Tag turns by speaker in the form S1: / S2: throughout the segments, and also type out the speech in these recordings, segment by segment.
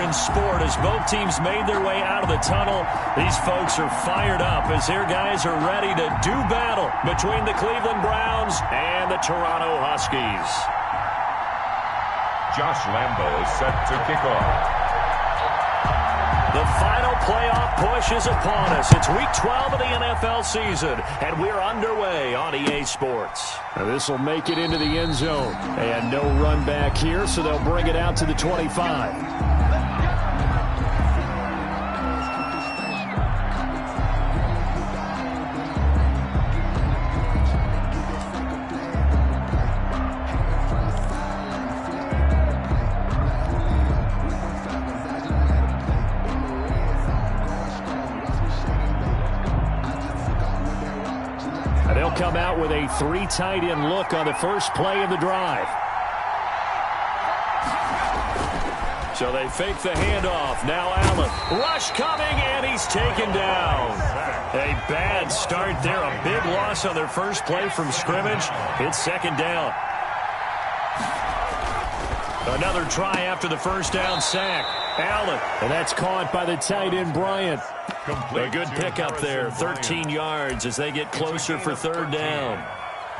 S1: in sport as both teams made their way out of the tunnel. These folks are fired up as their guys are ready to do battle between the Cleveland Browns and the Toronto Huskies.
S2: Josh Lambo is set to kick off.
S1: The final playoff push is upon us. It's Week 12 of the NFL season, and we're underway on EA Sports.
S3: This will make it into the end zone. And no run back here, so they'll bring it out to the 25. Come out with a 3 tight end look on the first play of the drive. So they fake the handoff. Now Allen. Rush coming, and he's taken down. A bad start there. A big loss on their first play from scrimmage. It's second down. Another try after the first down sack. Allen. And that's caught by the tight end, Bryant. A good pickup there, 13 yards as they get closer for third down.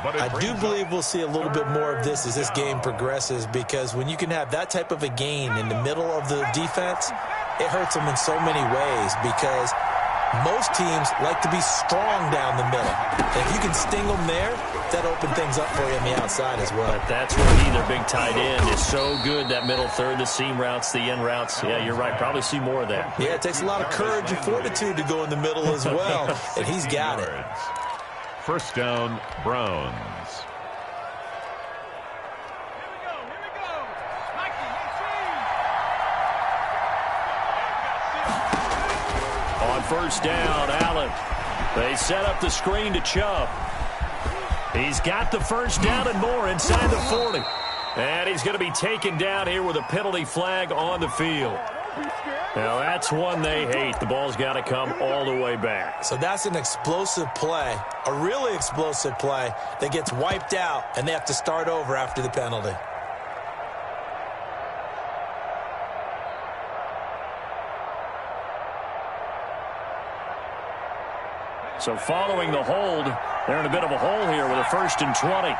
S4: I do believe we'll see a little bit more of this as this game progresses, because when you can have that type of a gain in the middle of the defense, it hurts them in so many ways, because most teams like to be strong down the middle. And if you can sting them there, that opens things up for you on the outside as well.
S1: But that's where their big tight end, is so good, that middle third, the seam routes, the end routes. Yeah, you're right. Probably see more of that.
S4: Yeah, it takes a lot of courage and fortitude to go in the middle as well, and he's got it.
S2: First down, Browns.
S1: On first down, Allen. They set up the screen to Chubb. He's got the first down and more inside the 40. And he's going to be taken down here with a penalty flag on the field. Now, that's one they hate. The ball's got to come all the way back.
S4: So that's an explosive play, a really explosive play that gets wiped out, and they have to start over after the penalty.
S1: So following the hold, they're in a bit of a hole here with a 1st and 20.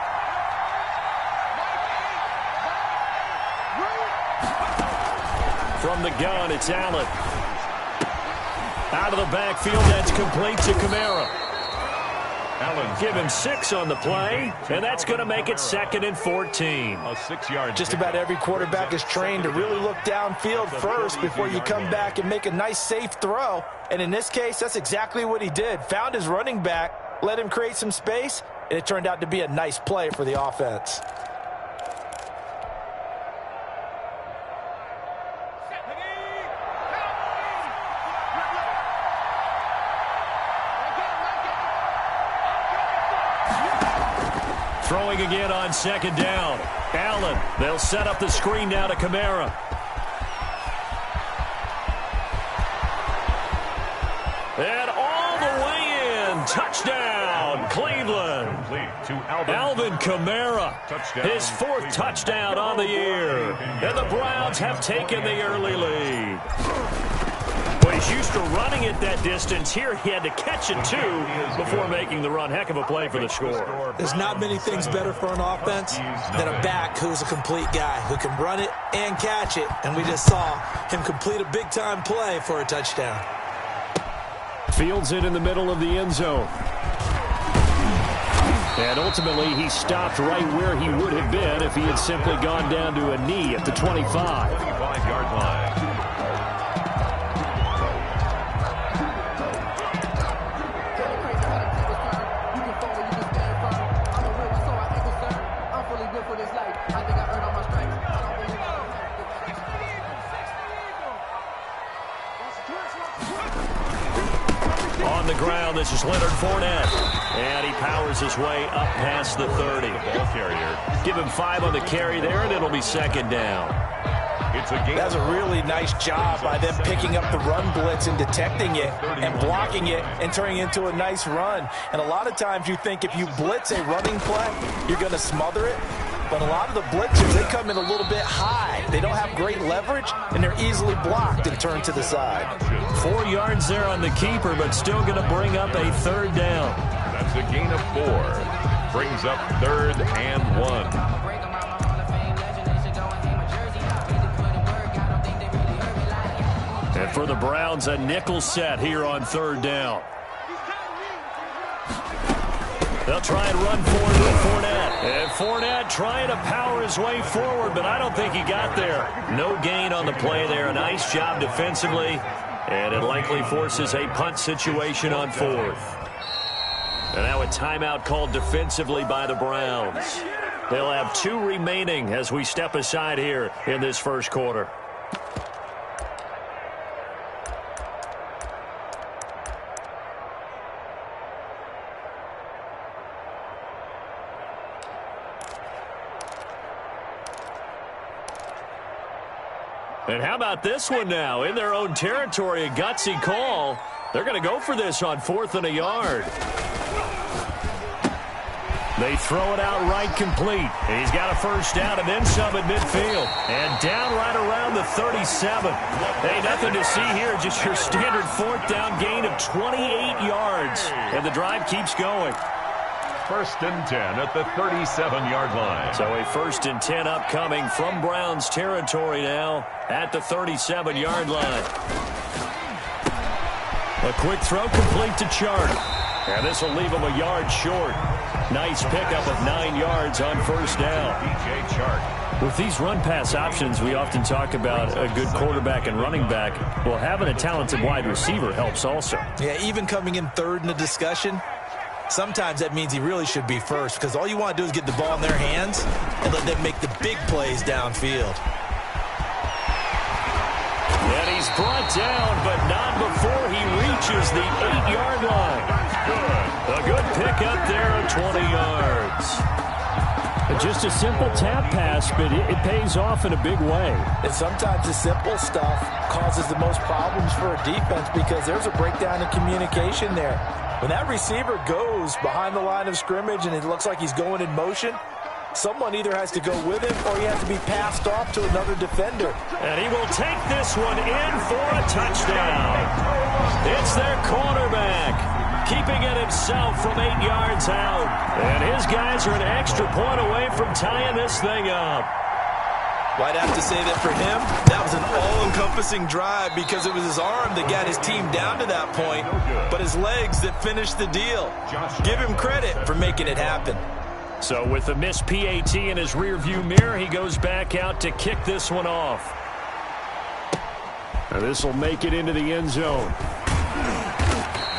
S1: From the gun, it's Allen. Out of the backfield, that's complete to Kamara.
S2: Allen.
S1: Give him 6 on the play, and that's going to make it 2nd and 14.
S2: A 6-yard.
S4: Just about every quarterback is trained to really look downfield first before you come back and make a nice, safe throw. And in this case, that's exactly what he did. Found his running back, let him create some space, and it turned out to be a nice play for the offense.
S1: Throwing again on second down. Allen, they'll set up the screen now to Kamara. And all the way in. Touchdown, Cleveland.
S2: To
S1: Alvin Kamara, his 4th touchdown on the year. And the Browns have taken the early lead. Well, he's used to running it that distance. Here he had to catch it, too, before making the run. Heck of a play for the score.
S4: There's not many things better for an offense than a back who's a complete guy, who can run it and catch it. And we just saw him complete a big-time play for a touchdown.
S3: Fields it in the middle of the end zone. And ultimately, he stopped right where he would have been if he had simply gone down to a knee at the 25.
S2: 25-yard line.
S1: On the ground, this is Leonard Fournette. And he powers his way up past the 30.
S2: Ball carrier.
S1: Give him 5 on the carry there, and it'll be second down.
S2: It's a game.
S4: That's a really nice job by them picking up the run blitz and detecting it and blocking it and turning it into a nice run. And a lot of times you think if you blitz a running play, you're going to smother it. but a lot of the blitzers, they come in a little bit high. They don't have great leverage, and they're easily blocked and turned to the side.
S1: 4 yards there on the keeper, but still going to bring up a third down.
S2: That's a gain of 4. Brings up 3rd and 1.
S1: And for the Browns, a nickel set here on 3rd down. They'll try and run forward with Fournette. And Fournette trying to power his way forward, but I don't think he got there. No gain on the play there. A nice job defensively, and it likely forces a punt situation on 4th. And now a timeout called defensively by the Browns. They'll have 2 remaining as we step aside here in this first quarter. And how about this one now? In their own territory, a gutsy call. They're going to go for this on 4th and a yard. They throw it out right complete. He's got a first down and then some at midfield. And down right around the 37. Hey, nothing to see here. Just your standard 4th down gain of 28 yards. And the drive keeps going.
S2: 1st and 10 at the 37-yard line.
S1: So a 1st and 10 upcoming from Browns territory now at the 37-yard line. A quick throw complete to Chark. And this will leave him a yard short. Nice pickup of 9 yards on 1st down.
S2: DJ Chark.
S1: With these run-pass options, we often talk about a good quarterback and running back. Well, having a talented wide receiver helps also.
S4: Yeah, even coming in 3rd in the discussion, sometimes that means he really should be first, because all you want to do is get the ball in their hands and let them make the big plays downfield.
S1: And he's brought down, but not before he reaches the 8-yard line. A good pickup there of 20 yards. Just a simple tap pass, but it pays off in a big way.
S4: And sometimes the simple stuff causes the most problems for a defense because there's a breakdown in communication there. When that receiver goes behind the line of scrimmage and it looks like he's going in motion, someone either has to go with him or he has to be passed off to another defender.
S1: And he will take this one in for a touchdown. It's their quarterback, keeping it himself from 8 yards out. And his guys are an extra point away from tying this thing up.
S4: Well, I'd have to say that for him, that was an all-encompassing drive because it was his arm that got his team down to that point, but his legs that finished the deal. Give him credit for making it happen.
S1: So with the missed PAT in his rearview mirror, he goes back out to kick this one off. And this will make it into the end zone.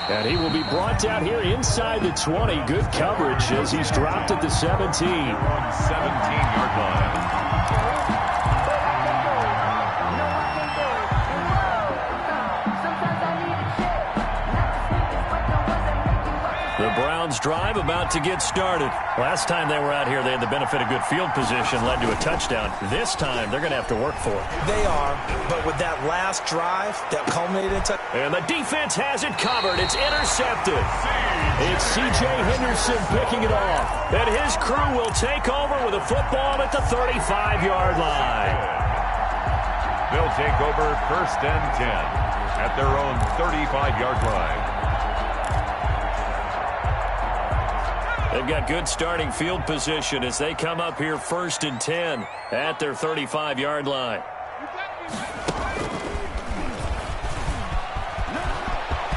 S1: And he will be brought down here inside the 20. Good coverage as he's dropped at the 17.
S2: 17-yard line.
S1: The Browns drive about to get started. Last time they were out here, they had the benefit of good field position, led to a touchdown. This time, they're going to have to work for it.
S4: They are, but with that last drive that culminated in
S1: and the defense has it covered. It's intercepted. It's C.J. Henderson picking it off. And his crew will take over with a football at the 35-yard line.
S2: They'll take over 1st and 10 at their own 35-yard line.
S1: They've got good starting field position as they come up here 1st and 10 at their 35-yard line.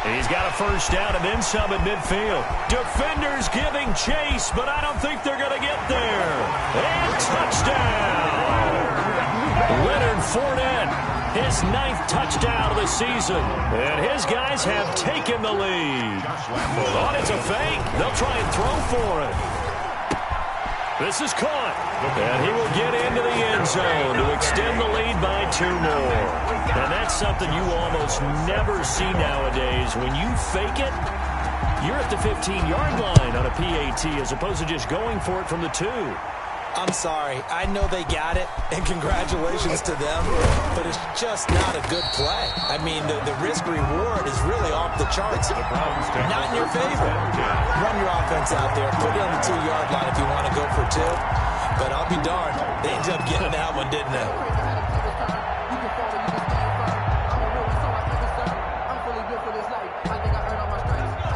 S1: He's got a first down and then some at midfield. Defenders giving chase, but I don't think they're going to get there. And touchdown! Leonard Fournette, his 9th touchdown of the season. And his guys have taken the lead. Oh, it's a fake. They'll try and throw for it. This is caught. And he will get into the end zone to extend the lead by 2 more. And that's something you almost never see nowadays. When you fake it, you're at the 15-yard line on a PAT as opposed to just going for it from the 2.
S4: I'm sorry. I know they got it, and congratulations to them, but it's just not a good play. I mean, the risk-reward is really off the charts. Not in your favor. Run your offense out there. Put it on the 2-yard line if you want to go for 2. But I'll be darned. They ended up getting that one, didn't they?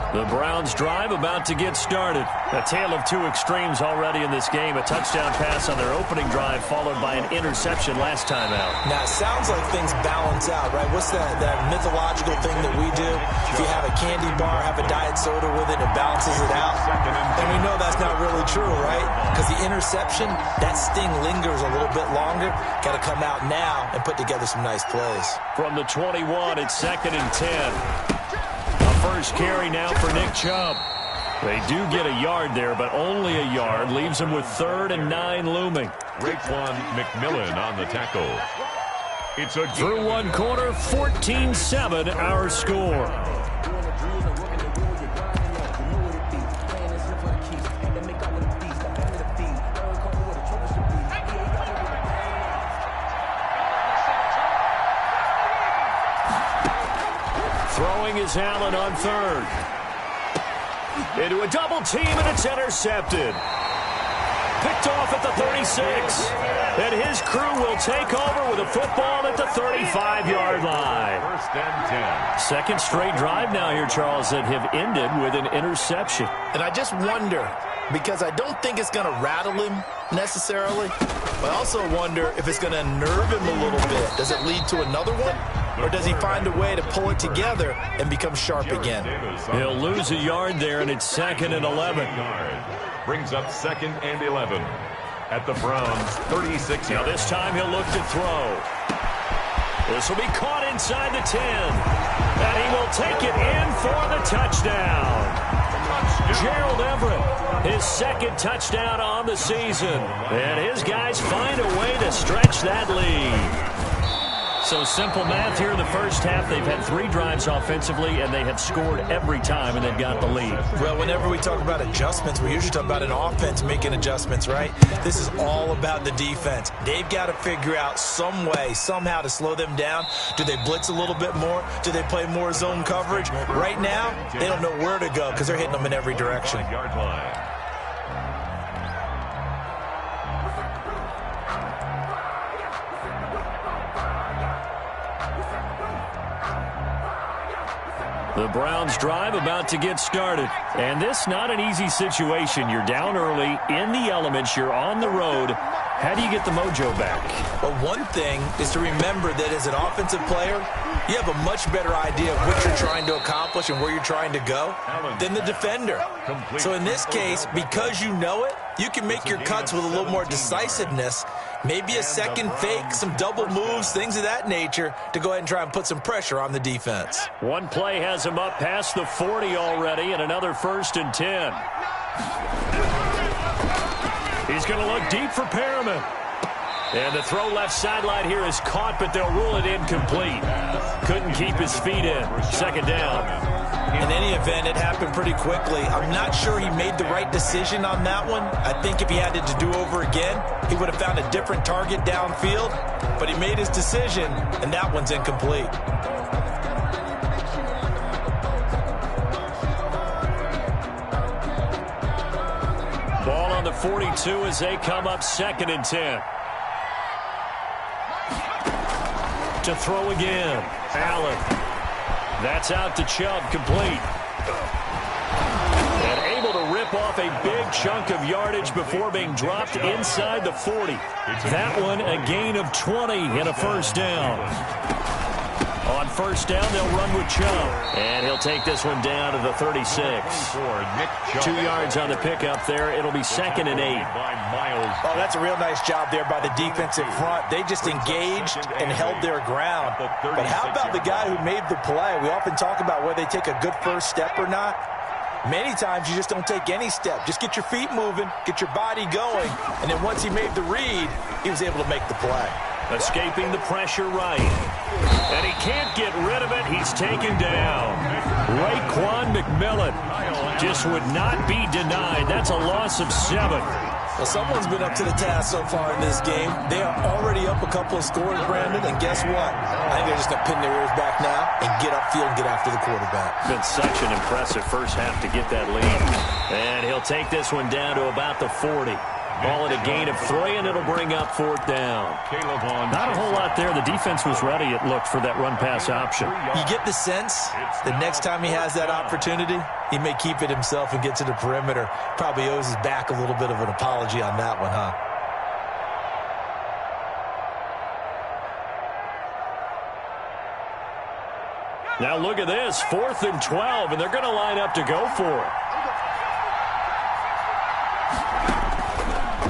S1: The Browns drive about to get started. A tale of two extremes already in this game. A touchdown pass on their opening drive followed by an interception last time out.
S4: Now, it sounds like things balance out, right? What's that mythological thing that we do? If you have a candy bar, have a diet soda with it, it balances it out. And we know that's not really true, right? Because the interception, that sting lingers a little bit longer. Got to come out now and put together some nice plays.
S1: From the 21, it's 2nd and 10. First carry now for Nick Chubb. They do get a yard there, but only a yard. Leaves them with 3rd and 9 looming.
S2: Raekwon McMillan on the tackle. It's a
S1: through one quarter, 14-7 our score. Throwing is Allen on 3rd. Into a double team, and it's intercepted. Picked off at the 36. And his crew will take over with a football at the 35-yard line.
S2: 1st and 10.
S1: Second straight drive now here, Charles, that have ended with an interception.
S4: And I just wonder, because I don't think it's going to rattle him necessarily, but I also wonder if it's going to unnerve him a little bit. Does it lead to another one? Or does he find a way to pull it together and become sharp again?
S1: He'll lose a yard there, and it's 2nd and 11.
S2: Brings up 2nd and 11 at the Browns' 36.
S1: Now this time he'll look to throw. This will be caught inside the 10. And he will take it in for the touchdown. Gerald Everett, his 2nd touchdown on the season. And his guys find a way to stretch that lead. So simple math here in the first half. They've had 3 drives offensively, and they have scored every time, and they've got the lead.
S4: Well, whenever we talk about adjustments, we usually talk about an offense making adjustments, right? This is all about the defense. They've got to figure out some way, somehow to slow them down. Do they blitz a little bit more? Do they play more zone coverage? Right now, they don't know where to go because they're hitting them in every direction.
S2: Yard line.
S1: The Browns drive about to get started. And this not an easy situation. You're down early, in the elements, you're on the road. How do you get the mojo back?
S4: Well, one thing is to remember that as an offensive player, you have a much better idea of what you're trying to accomplish and where you're trying to go than the defender. So in this case, because you know it, you can make your cuts with a little more decisiveness, maybe a second fake, some double moves, things of that nature, to go ahead and try and put some pressure on the defense.
S1: One play has him up past the 40 already, and another 1st and 10. He's going to look deep for Perriman. And the throw left sideline here is caught, but they'll rule it incomplete. Couldn't keep his feet in. 2nd down.
S4: In any event, it happened pretty quickly. I'm not sure he made the right decision on that one. I think if he had it to do over again, he would have found a different target downfield. But he made his decision, and that one's incomplete.
S1: Ball on the 42 as they come up 2nd and 10. To throw again. Allen. That's out to Chubb, complete. And able to rip off a big chunk of yardage before being dropped inside the 40. That one a gain of 20 and a 1st down. On 1st down, they'll run with Chubb. And he'll take this one down to the 36. 2 yards on the pickup there. It'll be 2nd and 8.
S4: Oh, that's a real nice job there by the defensive front. They just engaged and held their ground. But how about the guy who made the play? We often talk about whether they take a good first step or not. Many times you just don't take any step. Just get your feet moving, get your body going, and then once he made the read, he was able to make the play.
S1: Escaping the pressure right. And he can't get rid of it. He's taken down. Raekwon McMillan just would not be denied. That's a loss of 7.
S4: Well, someone's been up to the task so far in this game. They are already up a couple of scores, Brandon, and guess what? I think they're just going to pin their ears back now and get upfield and get after the quarterback.
S1: Been such an impressive first half to get that lead. And he'll take this one down to about the 40. Ball at a gain of 3, and it'll bring up 4th down. Not a whole lot there. The defense was ready, it looked, for that run-pass option.
S4: You get the sense the next time he has that opportunity, he may keep it himself and get to the perimeter. Probably owes his back a little bit of an apology on that one, huh?
S1: Now look at this, 4th and 12, and they're going to line up to go for it.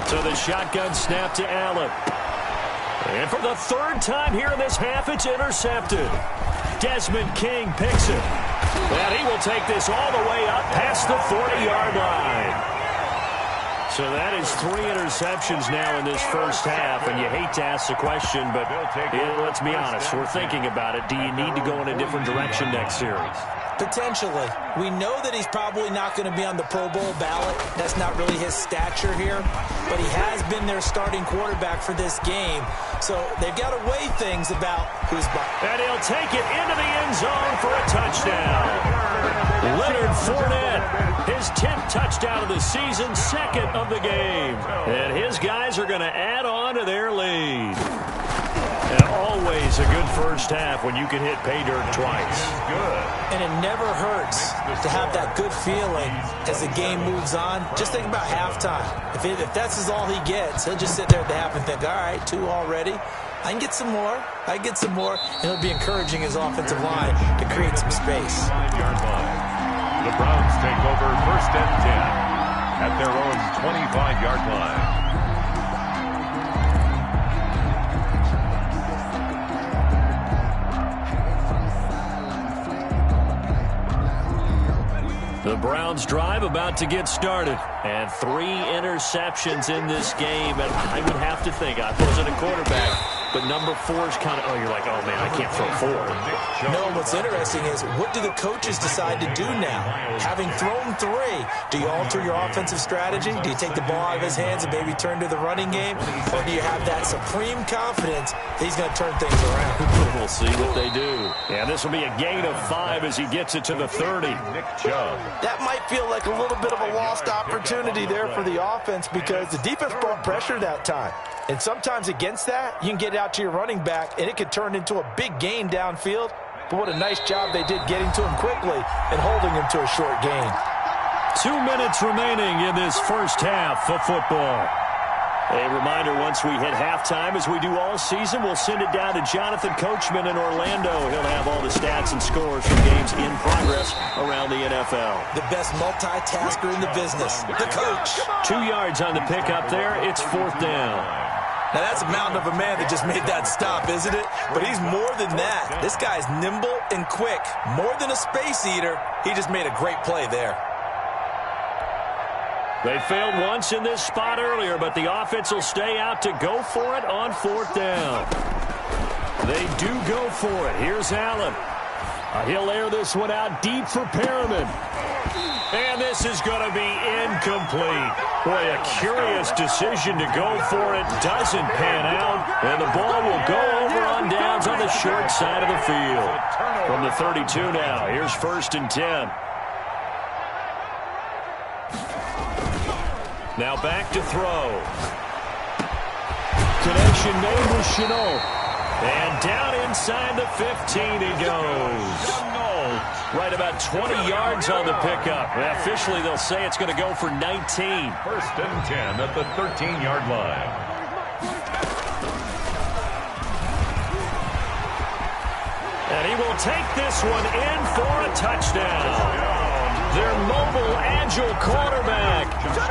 S1: So the shotgun snap to Allen. And for the 3rd time here in this half, it's intercepted. Desmond King picks it. And he will take this all the way up past the 40-yard line. So that is 3 interceptions now in this first half, and you hate to ask the question, but let's be honest, we're thinking about it. Do you need to go in a different direction next series?
S4: Potentially. We know that he's probably not going to be on the Pro Bowl ballot. That's not really his stature here, but he has been their starting quarterback for this game, so they've got to weigh things about who's behind.
S1: And he'll take it into the end zone for a touchdown. Leonard Fournette, his 10th touchdown of the season, 2nd of the game. And his guys are going to add on to their lead. And always a good first half when you can hit pay dirt twice.
S2: Good.
S4: And it never hurts to have that good feeling as the game moves on. Just think about halftime. If that's all he gets, he'll just sit there at the half and think, all right, 2 already. I can get some more. I can get some more. And he'll be encouraging his offensive line to create some space.
S2: 5-yard line. The Browns take over 1st and 10 at their own 25-yard line.
S1: The Browns drive about to get started. And 3 interceptions in this game. And I would have to think, I wasn't a quarterback, but number 4 is kind of, you're like, oh, man, I can't throw 4.
S4: No, what's interesting is, what do the coaches decide to do now? Having thrown 3, do you alter your offensive strategy? Do you take the ball out of his hands and maybe turn to the running game? Or do you have that supreme confidence that he's going to turn things around?
S1: We'll see what they do. And this will be a gain of 5 as he gets it to the 30.
S4: That might feel like a little bit of a lost opportunity there for the offense because the defense brought pressure that time. And sometimes against that, you can get out to your running back, and it could turn into a big gain downfield. But what a nice job they did getting to him quickly and holding him to a short gain.
S1: 2 minutes remaining in this first half of football. A reminder, once we hit halftime, as we do all season, we'll send it down to Jonathan Coachman in Orlando. He'll have all the stats and scores from games in progress around the NFL.
S4: The best multitasker in the business, the coach.
S1: 2 yards on the pickup there. It's 4th down.
S4: Now, that's a mountain of a man that just made that stop, isn't it? But he's more than that. This guy's nimble and quick. More than a space eater, he just made a great play there.
S1: They failed once in this spot earlier, but the offense will stay out to go for it on 4th down. They do go for it. Here's Allen. He'll air this one out deep for Perriman. And this is going to be incomplete. Boy, a curious decision to go for it. Doesn't pan out. And the ball will go over on downs on the short side of the field. From the 32 now, here's 1st and 10. Now back to throw. Connection made with Chenault. And down inside the 15 he goes. Right about 20 yards on the pickup. Well, officially, they'll say it's going to go for 19.
S2: 1st and 10 at the 13-yard line.
S1: And he will take this one in for a touchdown. Their mobile, agile quarterback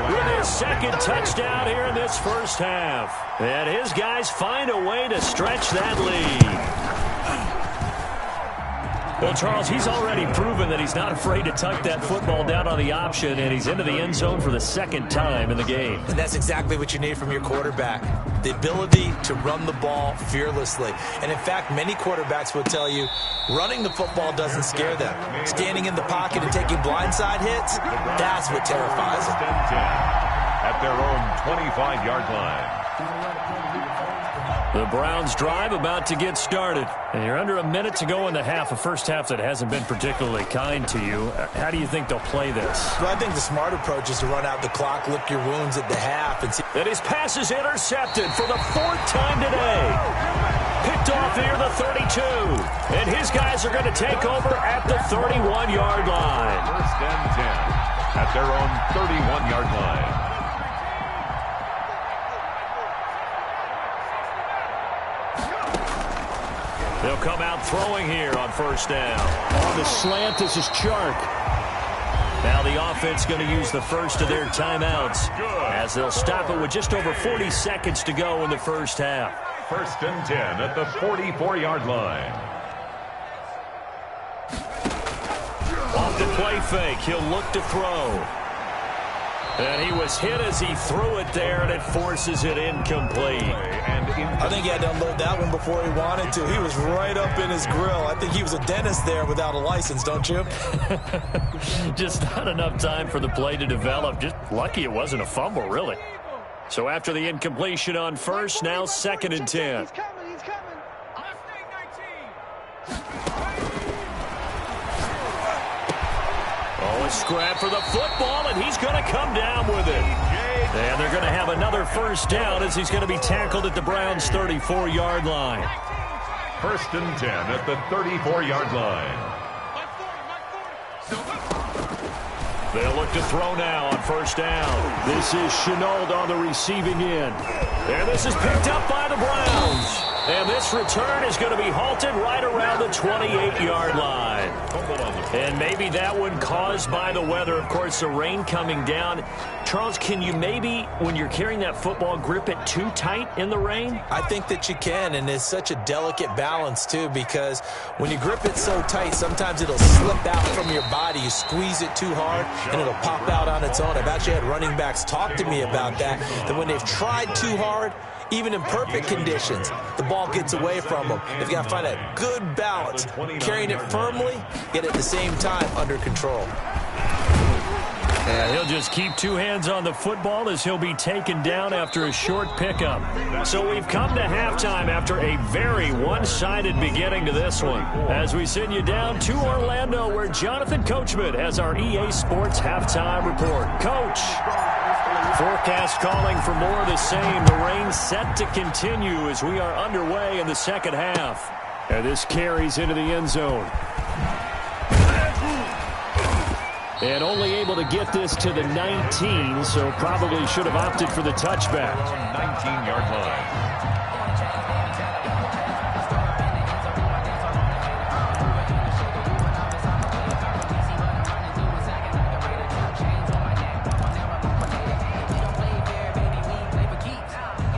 S1: with his 2nd touchdown here in this first half. And his guys find a way to stretch that lead. Well, Charles, he's already proven that he's not afraid to tuck that football down on the option, and he's into the end zone for the 2nd time in the game.
S4: And that's exactly what you need from your quarterback, the ability to run the ball fearlessly. And, in fact, many quarterbacks will tell you running the football doesn't scare them. Standing in the pocket and taking blindside hits, that's what terrifies them.
S2: At their own 25-yard line.
S1: The Browns drive about to get started. And you're under a minute to go in the half, a first half that hasn't been particularly kind to you. How do you think they'll play this?
S4: Well, I think the smart approach is to run out the clock, lick your wounds at the half.
S1: And his pass is intercepted for the 4th time today. Picked off near the 32. And his guys are going to take over at the 31-yard line.
S2: First and 10 at their own 31-yard line.
S1: They'll come out throwing here on first down. On the slant, this is Chark. Now the offense going to use the first of their timeouts as they'll stop it with just over 40 seconds to go in the first half.
S2: First and 10 at the 44-yard line.
S1: Off the play fake, he'll look to throw. And he was hit as he threw it there, and it forces it incomplete.
S4: I think he had to unload that one before he wanted to. He was right up in his grill. I think he was a dentist there without a license, don't you?
S1: Just not enough time for the play to develop. Just lucky it wasn't a fumble, really. So after the incompletion on first, now 2nd and 10.
S5: He's coming.
S1: Oh, a scrap for the football, and he's going to come down with it. And they're going to have another first down as he's going to be tackled at the Browns' 34-yard line.
S2: First and 10 at the 34-yard line.
S1: They'll look to throw now on first down. This is Shenault on the receiving end. And this is picked up by the Browns. And this return is going to be halted right around the 28-yard line. And maybe that one caused by the weather. Of course, the rain coming down. Charles, can you maybe, when you're carrying that football, grip it too tight in the rain?
S4: I think that you can, and it's such a delicate balance, too, because when you grip it so tight, sometimes it'll slip out from your body. You squeeze it too hard, and it'll pop out on its own. I've actually had running backs talk to me about that when they've tried too hard, even in perfect conditions, the ball gets away from them. They've got to find a good balance, carrying it firmly, yet at the same time under control.
S1: And he'll just keep two hands on the football as he'll be taken down after a short pickup. So we've come to halftime after a very one-sided beginning to this one. As we send you down to Orlando, where Jonathan Coachman has our EA Sports halftime report. Coach. Forecast calling for more of the same. The rain set to continue as we are underway in the second half. And this carries into the end zone. And only able to get this to the 19, so probably should have opted for the touchback.
S2: 19-yard line.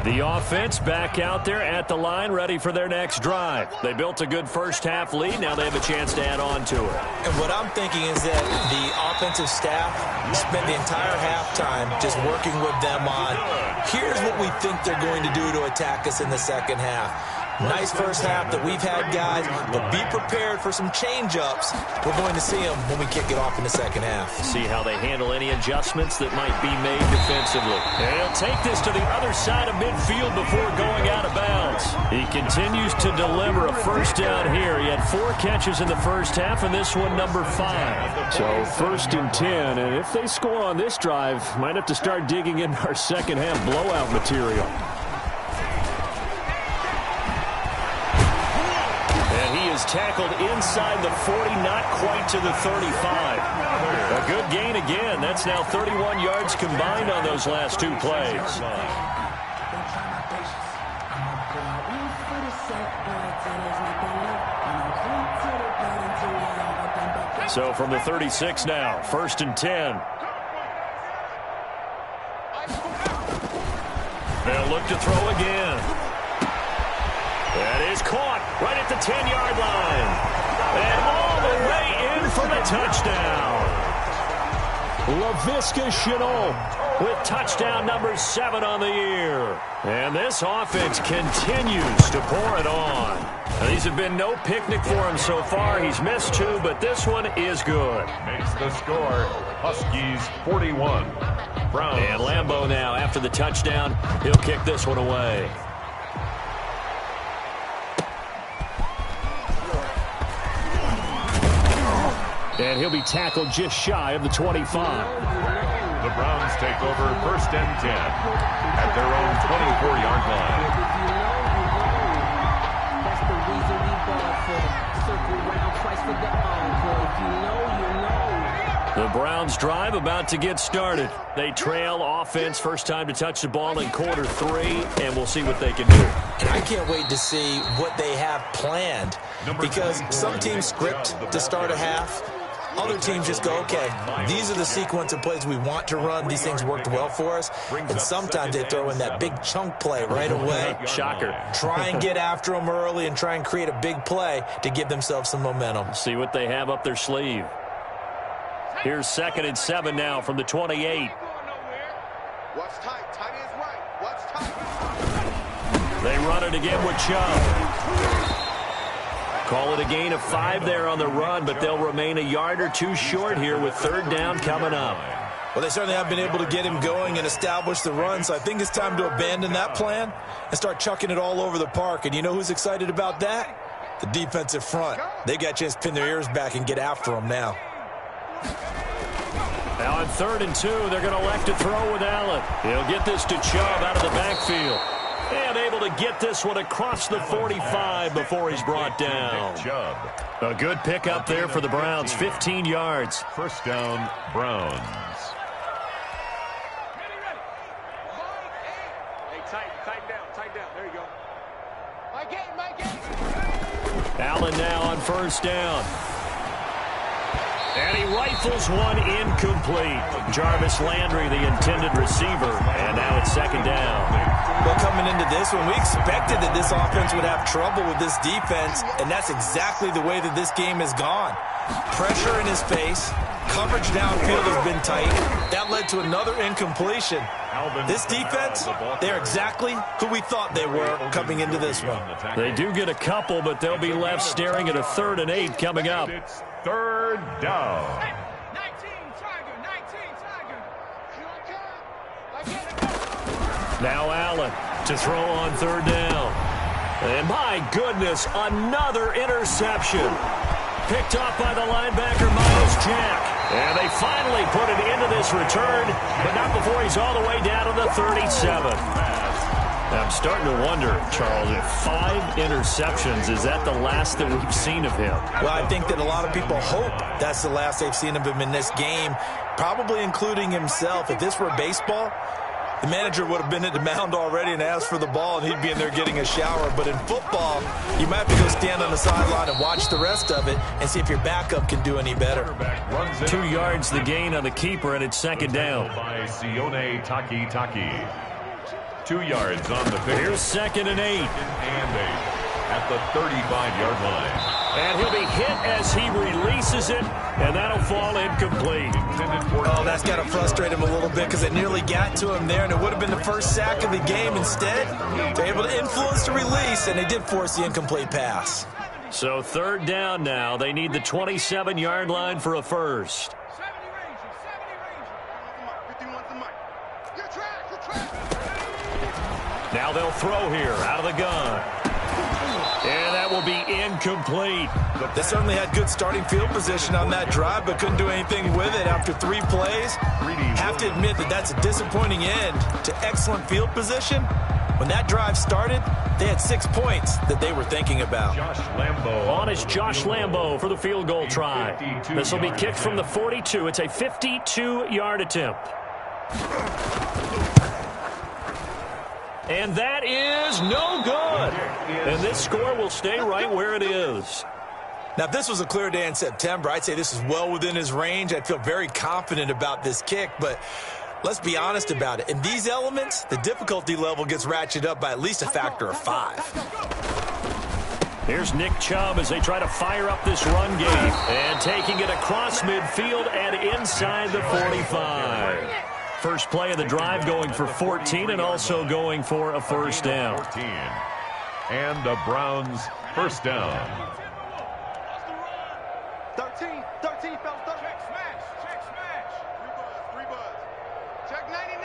S1: The offense back out there at the line, ready for their next drive. They built a good first-half lead. Now they have a chance to add on to it.
S4: And what I'm thinking is that the offensive staff spent the entire halftime just working with them on, here's what we think they're going to do to attack us in the second half. Nice first half that we've had, guys, but be prepared for some change-ups. We're going to see them when we kick it off in the second half.
S1: See how they handle any adjustments that might be made defensively. And he'll take this to the other side of midfield before going out of bounds. He continues to deliver a first down here. He had 4 catches in the first half, and this one number 5. So 1st and 10, and if they score on this drive, might have to start digging in our second half blowout material. Tackled inside the 40, not quite to the 35. A good gain again. That's now 31 yards combined on those last 2 plays. So from the 36 now, 1st and 10. They'll look to throw again. That is caught right at the 10-yard line. And all the way in for the touchdown. Laviska Shenault with touchdown number 7 on the year. And this offense continues to pour it on. Now, these have been no picnic for him so far. He's missed 2, but this one is good.
S2: Makes the score, Huskies 41. Browns.
S1: And Lambeau now, after the touchdown, he'll kick this one away. And he'll be tackled just shy of the 25.
S2: The Browns take over 1st and 10 at their own 24-yard line.
S5: That's the reason we ball for. Circle round twice for the encore. If you know, you know.
S1: The Browns drive about to get started. They trail offense, first time to touch the ball in quarter 3, and we'll see what they can do.
S4: And I can't wait to see what they have planned, because some teams script to start a half. Other teams just go, okay, these are the sequence of plays we want to run. These things worked well for us. And sometimes they throw in that big chunk play right away.
S1: Shocker.
S4: Try and get after them early and try and create a big play to give themselves some momentum.
S1: See what they have up their sleeve. Here's 2nd and 7 now from the 28.
S6: Watch tight. Tight is right. Watch tight.
S1: They run it again with Chubb. Call it a gain of 5 there on the run, but they'll remain a yard or 2 short here with 3rd down coming up.
S4: Well, they certainly have been able to get him going and establish the run, so I think it's time to abandon that plan and start chucking it all over the park. And you know who's excited about that? The defensive front. They got a chance to pin their ears back and get after him now.
S1: Now on 3rd and 2, they're going to elect to throw with Allen. He'll get this to Chubb out of the backfield. And able to get this one across the 45 before he's brought down. A good pickup there for the Browns, 15 yards.
S2: 1st down, Browns.
S6: Hey, tighten down. There you go. My game.
S1: Allen now on 1st down. And he rifles one incomplete. Jarvis Landry, the intended receiver. And now it's 2nd down.
S4: Well, coming into this one, we expected that this offense would have trouble with this defense, and that's exactly the way that this game has gone. Pressure in his face. Coverage downfield has been tight. That led to another incompletion. This defense, they're exactly who we thought they were coming into this one.
S1: They do get a couple, but they'll be left staring at a 3rd and 8 coming up.
S2: It's 3rd down.
S6: 19 Tiger.
S1: Now Allen to throw on 3rd down. And my goodness, another interception. Picked off by the linebacker, Miles Jack. And they finally put it into this return, but not before he's all the way down to the 37. I'm starting to wonder, Charles, if 5 interceptions, is that the last that we've seen of him?
S4: Well, I think that a lot of people hope that's the last they've seen of him in this game, probably including himself. If this were baseball, the manager would have been at the mound already and asked for the ball, and he'd be in there getting a shower. But in football, you might have to go stand on the sideline and watch the rest of it and see if your backup can do any better.
S1: 2 yards the gain on the keeper, and it's 2nd down.
S2: By Sione Taki. 2 yards on the pick.
S1: Here's 2nd and 8.
S2: And 8 at the 35-yard line.
S1: And he'll be hit as he releases it, and that'll fall incomplete.
S4: Oh, that's got to frustrate him a little bit because it nearly got to him there, and it would have been the first sack of the game. Instead, they're able to influence the release, and they did force the incomplete pass.
S1: So 3rd down now. They need the 27-yard line for a first. Now they'll throw here out of the gun. And that will be incomplete.
S4: They certainly had good starting field position on that drive, but couldn't do anything with it after 3 plays. Have to admit that that's a disappointing end to excellent field position. When that drive started, they had 6 points that they were thinking about.
S2: Josh Lambo.
S1: On is Josh Lambo for the field goal try. This will be kicked from the 42. It's a 52-yard attempt. And that is no good. And this score will stay right where it is.
S4: Now, if this was a clear day in September, I'd say this is well within his range. I'd feel very confident about this kick, but let's be honest about it. In these elements, the difficulty level gets ratcheted up by at least a factor of 5.
S1: Here's Nick Chubb as they try to fire up this run game. And taking it across midfield and inside the 45. First play of the drive going for 14 and also going for a first down.
S2: 14. And the Browns first down.
S6: 13, fellas. Check smash. 3 buzz. Check 99.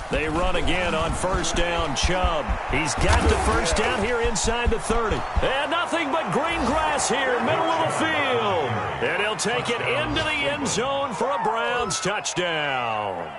S1: They run again on first down. Chubb. He's got the first down here inside the 30. And nothing but green grass here, middle of the field. take it into the end zone for a Browns touchdown.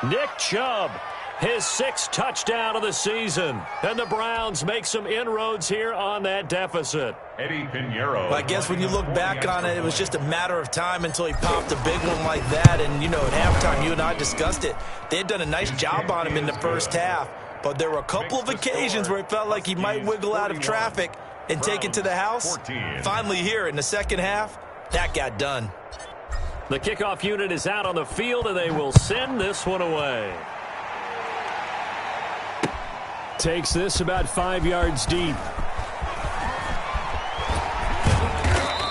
S1: Nick Chubb, his 6th touchdown of the season. And the Browns make some inroads here on that deficit.
S2: Eddie Pinheiro.
S4: Well, I guess when you look back on it, it was just a matter of time until he popped a big one like that. And, you know, at halftime, you and I discussed it. They had done a nice job on him in the first half. But there were a couple of occasions where it felt like he might wiggle out of traffic and take it to the house. Finally here in the second half, that got done.
S1: The kickoff unit is out on the field, and they will send this one away. Takes this about 5 yards deep.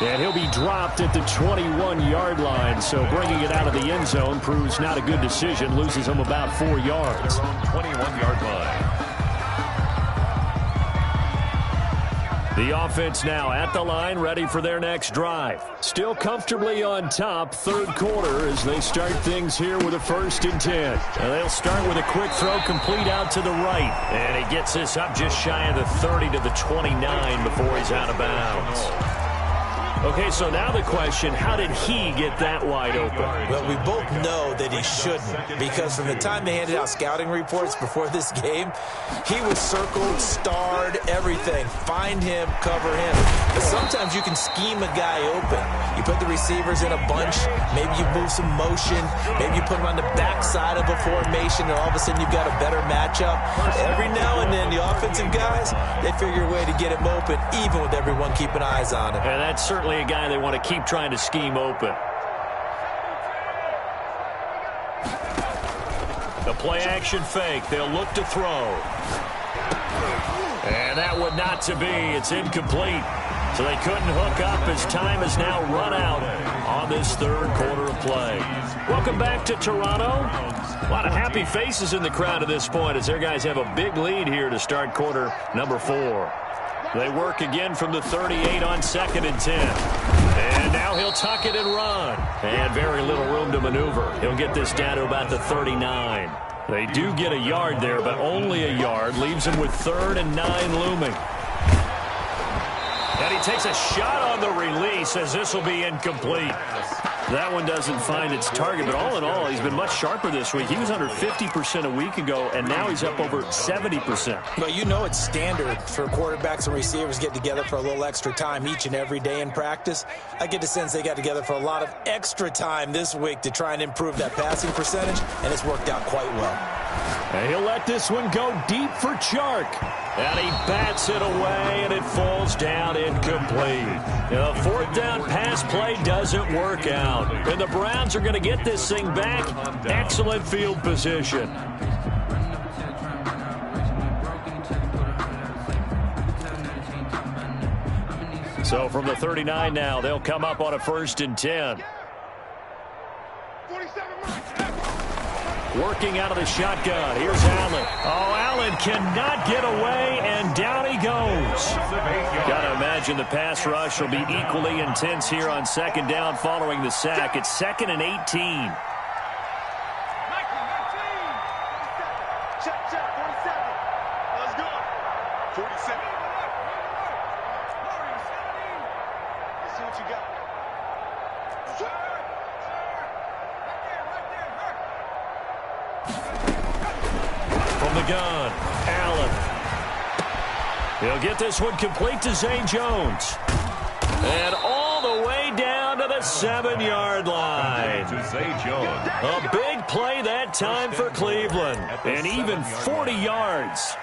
S1: And he'll be dropped at the 21-yard line, so bringing it out of the end zone proves not a good decision. Loses him about 4 yards.
S2: 21-yard line.
S1: The offense now at the line, ready for their next drive. Still comfortably on top, third quarter, as they start things here with a 1st and 10. And they'll start with a quick throw complete out to the right. And he gets this up just shy of the 30 to the 29 before he's out of bounds. Okay, so now the question, how did he get that wide open?
S4: Well, we both know that he shouldn't, because from the time they handed out scouting reports before this game, he was circled, starred, everything. Find him, cover him. But sometimes you can scheme a guy open. You put the receivers in a bunch, maybe you move some motion, maybe you put them on the backside of a formation, and all of a sudden you've got a better matchup. Every now and then, the offensive guys, they figure a way to get him open, even with everyone keeping eyes on him.
S1: And that's certainly a guy they want to keep trying to scheme open. The play-action fake. They'll look to throw. And that would not to be. It's incomplete. So they couldn't hook up as time has now run out on this third quarter of play. Welcome back to Toronto. A lot of happy faces in the crowd at this point as their guys have a big lead here to start quarter number 4. They work again from the 38 on 2nd and 10. And now he'll tuck it and run. And very little room to maneuver. He'll get this down to about the 39. They do get a yard there, but only a yard. Leaves him with 3rd and 9 looming. And he takes a shot on the release as this will be incomplete. That one doesn't find its target, but all in all, he's been much sharper this week. He was under 50% a week ago, and now he's up over 70%.
S4: Well, you know it's standard for quarterbacks and receivers get together for a little extra time each and every day in practice. I get the sense they got together for a lot of extra time this week to try and improve that passing percentage, and it's worked out quite well.
S1: And he'll let this one go deep for Chark. And he bats it away, and it falls down incomplete. The 4th down pass play doesn't work out. And the Browns are going to get this thing back. Excellent field position. So from the 39 now, they'll come up on a 1st and 10. Working out of the shotgun. Here's Allen. Oh, Allen cannot get away, and down he goes. Got to imagine the pass rush will be equally intense here on 2nd down following the sack. It's 2nd and 18.
S6: Check, 47. Let's go. 47. Let's see what you got.
S1: From the gun, Allen. He'll get this one complete to Zay Jones. And all the way down to the 7-yard line. A big play that time for Cleveland. And even 40 yards.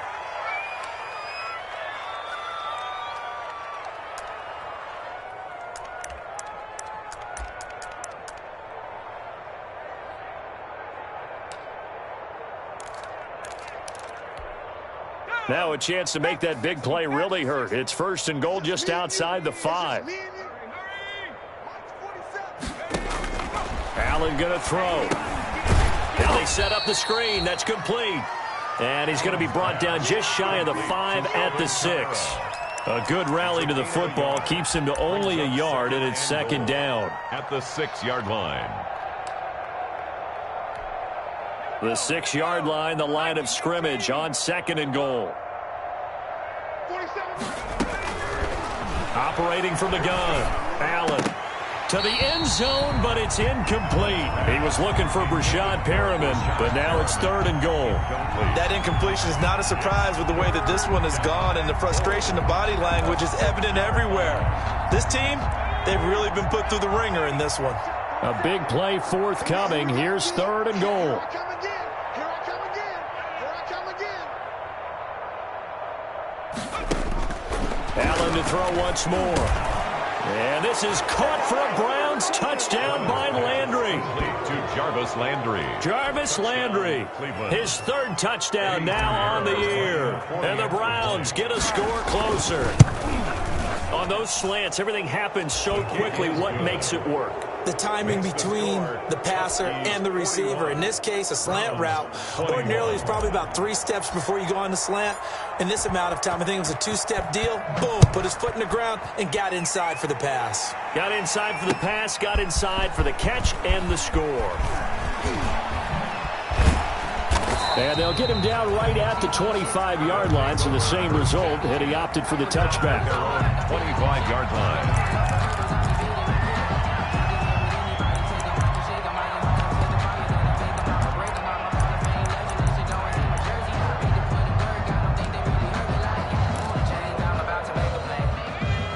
S1: Now a chance to make that big play really hurt. It's 1st and goal just outside the 5. Allen going to throw. Now they set up the screen. That's complete. And he's going to be brought down just shy of the 5 at the 6. A good rally to the football keeps him to only a yard, and it's 2nd down.
S2: At the 6-yard line.
S1: The 6-yard line, the line of scrimmage on 2nd and goal. Operating from the gun, Allen. to the end zone, but it's incomplete. He was looking for Brashad Perriman, but now it's 3rd and goal.
S4: That incompletion is not a surprise with the way that this one has gone, and the frustration, the body language is evident everywhere. This team, they've really been put through the ringer in this one.
S1: A big play forthcoming. Here's 3rd and goal. Allen to throw once more. And this is caught for a Browns touchdown by Landry.
S2: To Jarvis Landry.
S1: Jarvis Landry, his 3rd touchdown now on the year. And the Browns get a score closer. On those slants, everything happens so quickly. What makes it work?
S4: The timing between the passer and the receiver. In this case, a slant route ordinarily is probably about 3 steps before you go on the slant. In this amount of time, I think it was a 2-step deal. Boom, put his foot in the ground and got inside for the pass.
S1: Got inside for the pass, got inside for the catch and the score. And they'll get him down right at the 25-yard line, so the same result, and he opted for the touchback.
S2: 25-yard line.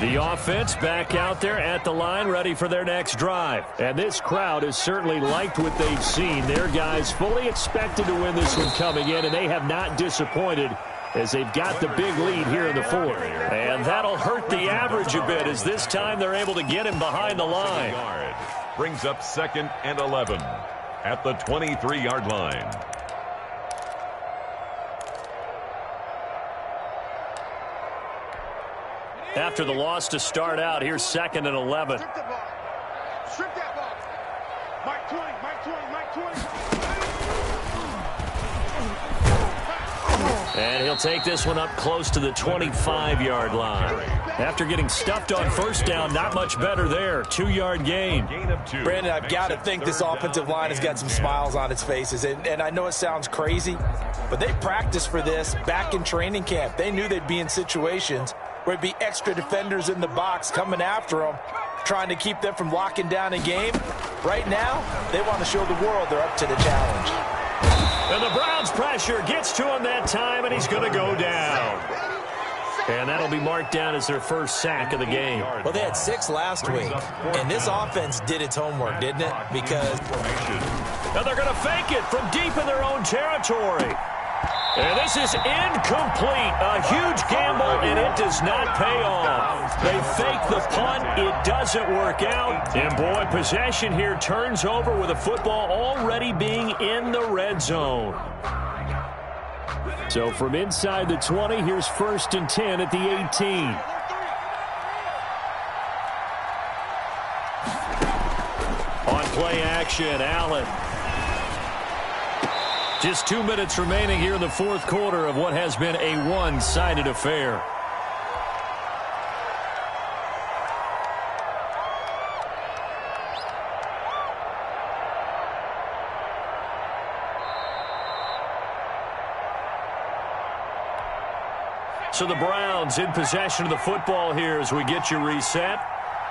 S1: The offense back out there at the line, ready for their next drive. And this crowd has certainly liked what they've seen. Their guys fully expected to win this one coming in, and they have not disappointed as they've got the big lead here in the 4th. And that'll hurt the average a bit as this time they're able to get him behind the line.
S2: Brings up 2nd and 11 at the 23-yard line.
S1: After the loss to start out, here's 2nd and 11.
S6: Strip the ball. Strip that ball. Mike 20, Mike 20, Mike 20.
S1: And he'll take this one up close to the 25-yard line. After getting stuffed on 1st down, not much better there. 2-yard gain.
S4: Brandon, I've got to think this offensive line has got some smiles on its faces. And I know it sounds crazy, but they practiced for this back in training camp. They knew they'd be in situations where it'd be extra defenders in the box coming after them, trying to keep them from locking down a game. Right now, they want to show the world they're up to the challenge.
S1: And the Browns pressure gets to him that time, and he's going to go down. And that'll be marked down as their 1st sack of the game.
S4: Well, they had 6 last week, and this offense did its homework, didn't it? Because
S1: now they're going to fake it from deep in their own territory. And this is incomplete. A huge gamble, and it does not pay off. They fake the punt. It doesn't work out. And, boy, possession here turns over with the football already being in the red zone. So from inside the 20, here's 1st and 10 at the 18. On play action, Allen. Just 2 minutes remaining here in the 4th quarter of what has been a one-sided affair. So the Browns in possession of the football here as we get you reset.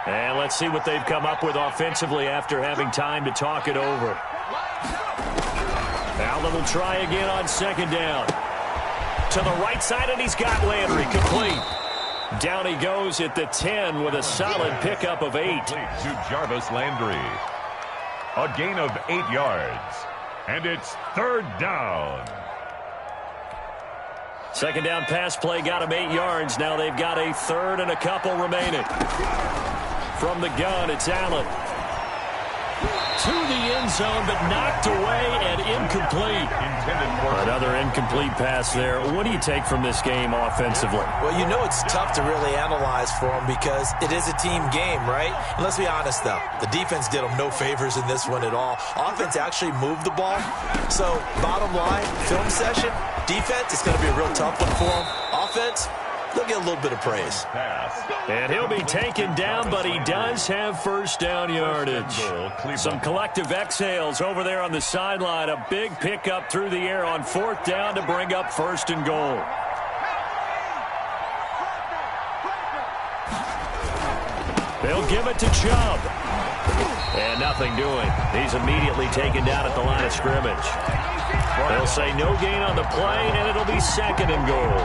S1: And let's see what they've come up with offensively after having time to talk it over. Allen will try again on 2nd down. To the right side, and he's got Landry complete. Down he goes at the 10 with a solid pickup of 8.
S2: To Jarvis Landry. A gain of 8 yards. And it's 3rd down.
S1: 2nd down pass play got him 8 yards. Now they've got a 3rd and a couple remaining. From the gun, it's Allen. To the end zone, but knocked away and incomplete. Another incomplete pass there. What do you take from this game offensively?
S4: Well, you know it's tough to really analyze for them because it is a team game, right? And let's be honest, though. The defense did them no favors in this one at all. Offense actually moved the ball. So, bottom line, film session, defense, it's going to be a real tough one for them. Offense, they'll get a little bit of praise.
S1: And he'll be taken down, but he does have 1st down yardage. Some collective exhales over there on the sideline. A big pickup through the air on 4th down to bring up 1st and goal. They'll give it to Chubb. And nothing doing. He's immediately taken down at the line of scrimmage. They'll say no gain on the play, and it'll be 2nd and goal.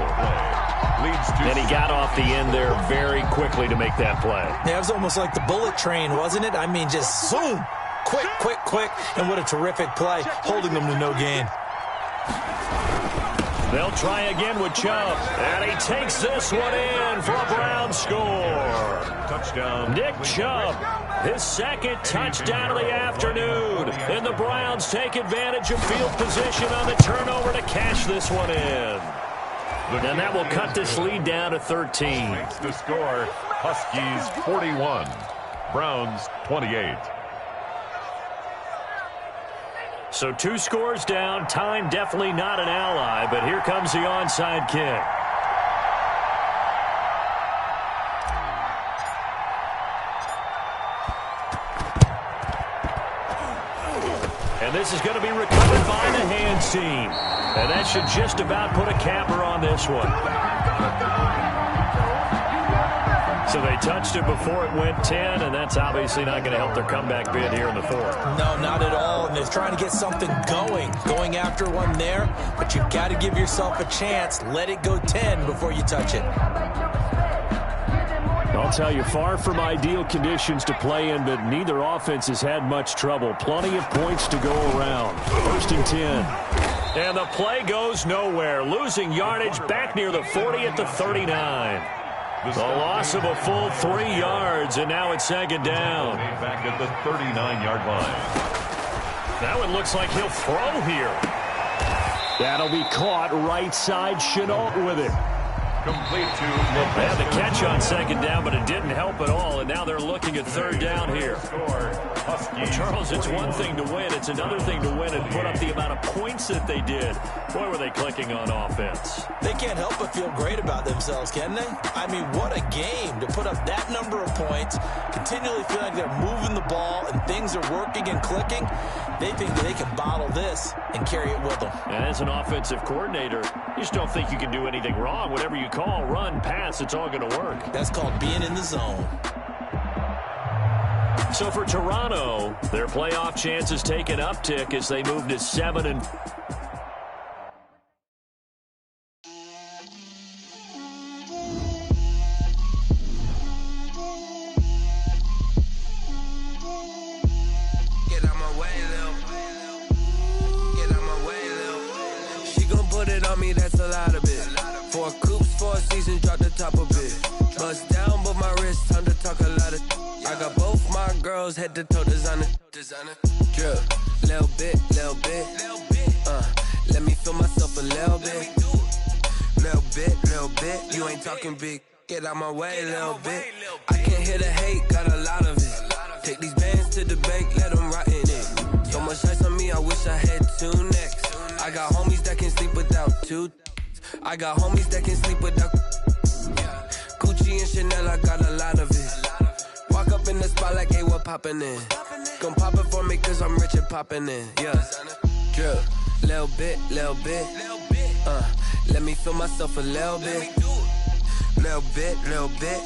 S1: And he got off the end there very quickly to make that play.
S4: Yeah, it was almost like the bullet train, wasn't it? I mean, just zoom. Quick, quick, quick. And what a terrific play, holding them to no gain.
S1: They'll try again with Chubb. And he takes this one in for a Brown score.
S2: Touchdown.
S1: Nick Chubb, his 2nd touchdown of the afternoon. And the Browns take advantage of field position on the turnover to cash this one in. And that will cut this lead down to 13.
S2: Makes the score, Huskies 41, Browns 28.
S1: So 2 scores down. Time definitely not an ally, but here comes the onside kick. And this is going to be recovered by the hands team. And that should just about put a capper on this one. So they touched it before it went 10, and that's obviously not going to help their comeback bid here in the 4th.
S4: No, not at all. And they're trying to get something going after one there. But you've got to give yourself a chance. Let it go 10 before you touch it.
S1: I'll tell you, far from ideal conditions to play in, but neither offense has had much trouble. Plenty of points to go around. 1st and 10. And the play goes nowhere. Losing yardage back near the 40 at the 39. The loss of a full 3 yards, and now it's 2nd down.
S2: Back at the 39-yard line.
S1: That one looks like he'll throw here. That'll be caught right side. Chenault with it.
S2: Complete to
S1: They had the catch on 2nd down, but it didn't help at all, and now they're looking at 3rd down here. Charles, it's one thing to win. It's another thing to win and put up the amount of points that they did. Boy, were they clicking on offense.
S4: They can't help but feel great about themselves, can they? I mean, what a game to put up that number of points, continually feel like they're moving the ball and things are working and clicking. They think that they can bottle this and carry it with them.
S1: And as an offensive coordinator, you just don't think you can do anything wrong. Whatever you call, run, pass, it's all going to work.
S4: That's called being in the zone.
S1: So for Toronto, their playoff chances take an uptick as they move to 7 and...
S7: Get out my way, Lil. Get out my way, Lil. She gon' put it on me, that's a lot of it. 4 coops, 4 seasons, drop the top of it. Bust down, but my wrist, time to talk a lot of. I got both my girls head to toe designer. Drip, little bit. Let me feel myself a little bit. Little bit. You ain't talking big. Get out my way, little bit. I can't hear the hate, got a lot of it. Take these bands to the bank, let them rot in it. So much ice on me, I wish I had 2 necks. I got homies that can sleep without 2. I got homies that can sleep without. Gucci and Chanel, I got a lot of it. Walk up in the spot like, hey, what poppin' in? Gon' pop it for me cause I'm rich and poppin' in. Yeah, drip, little bit. Let me feel myself a little bit. Little bit.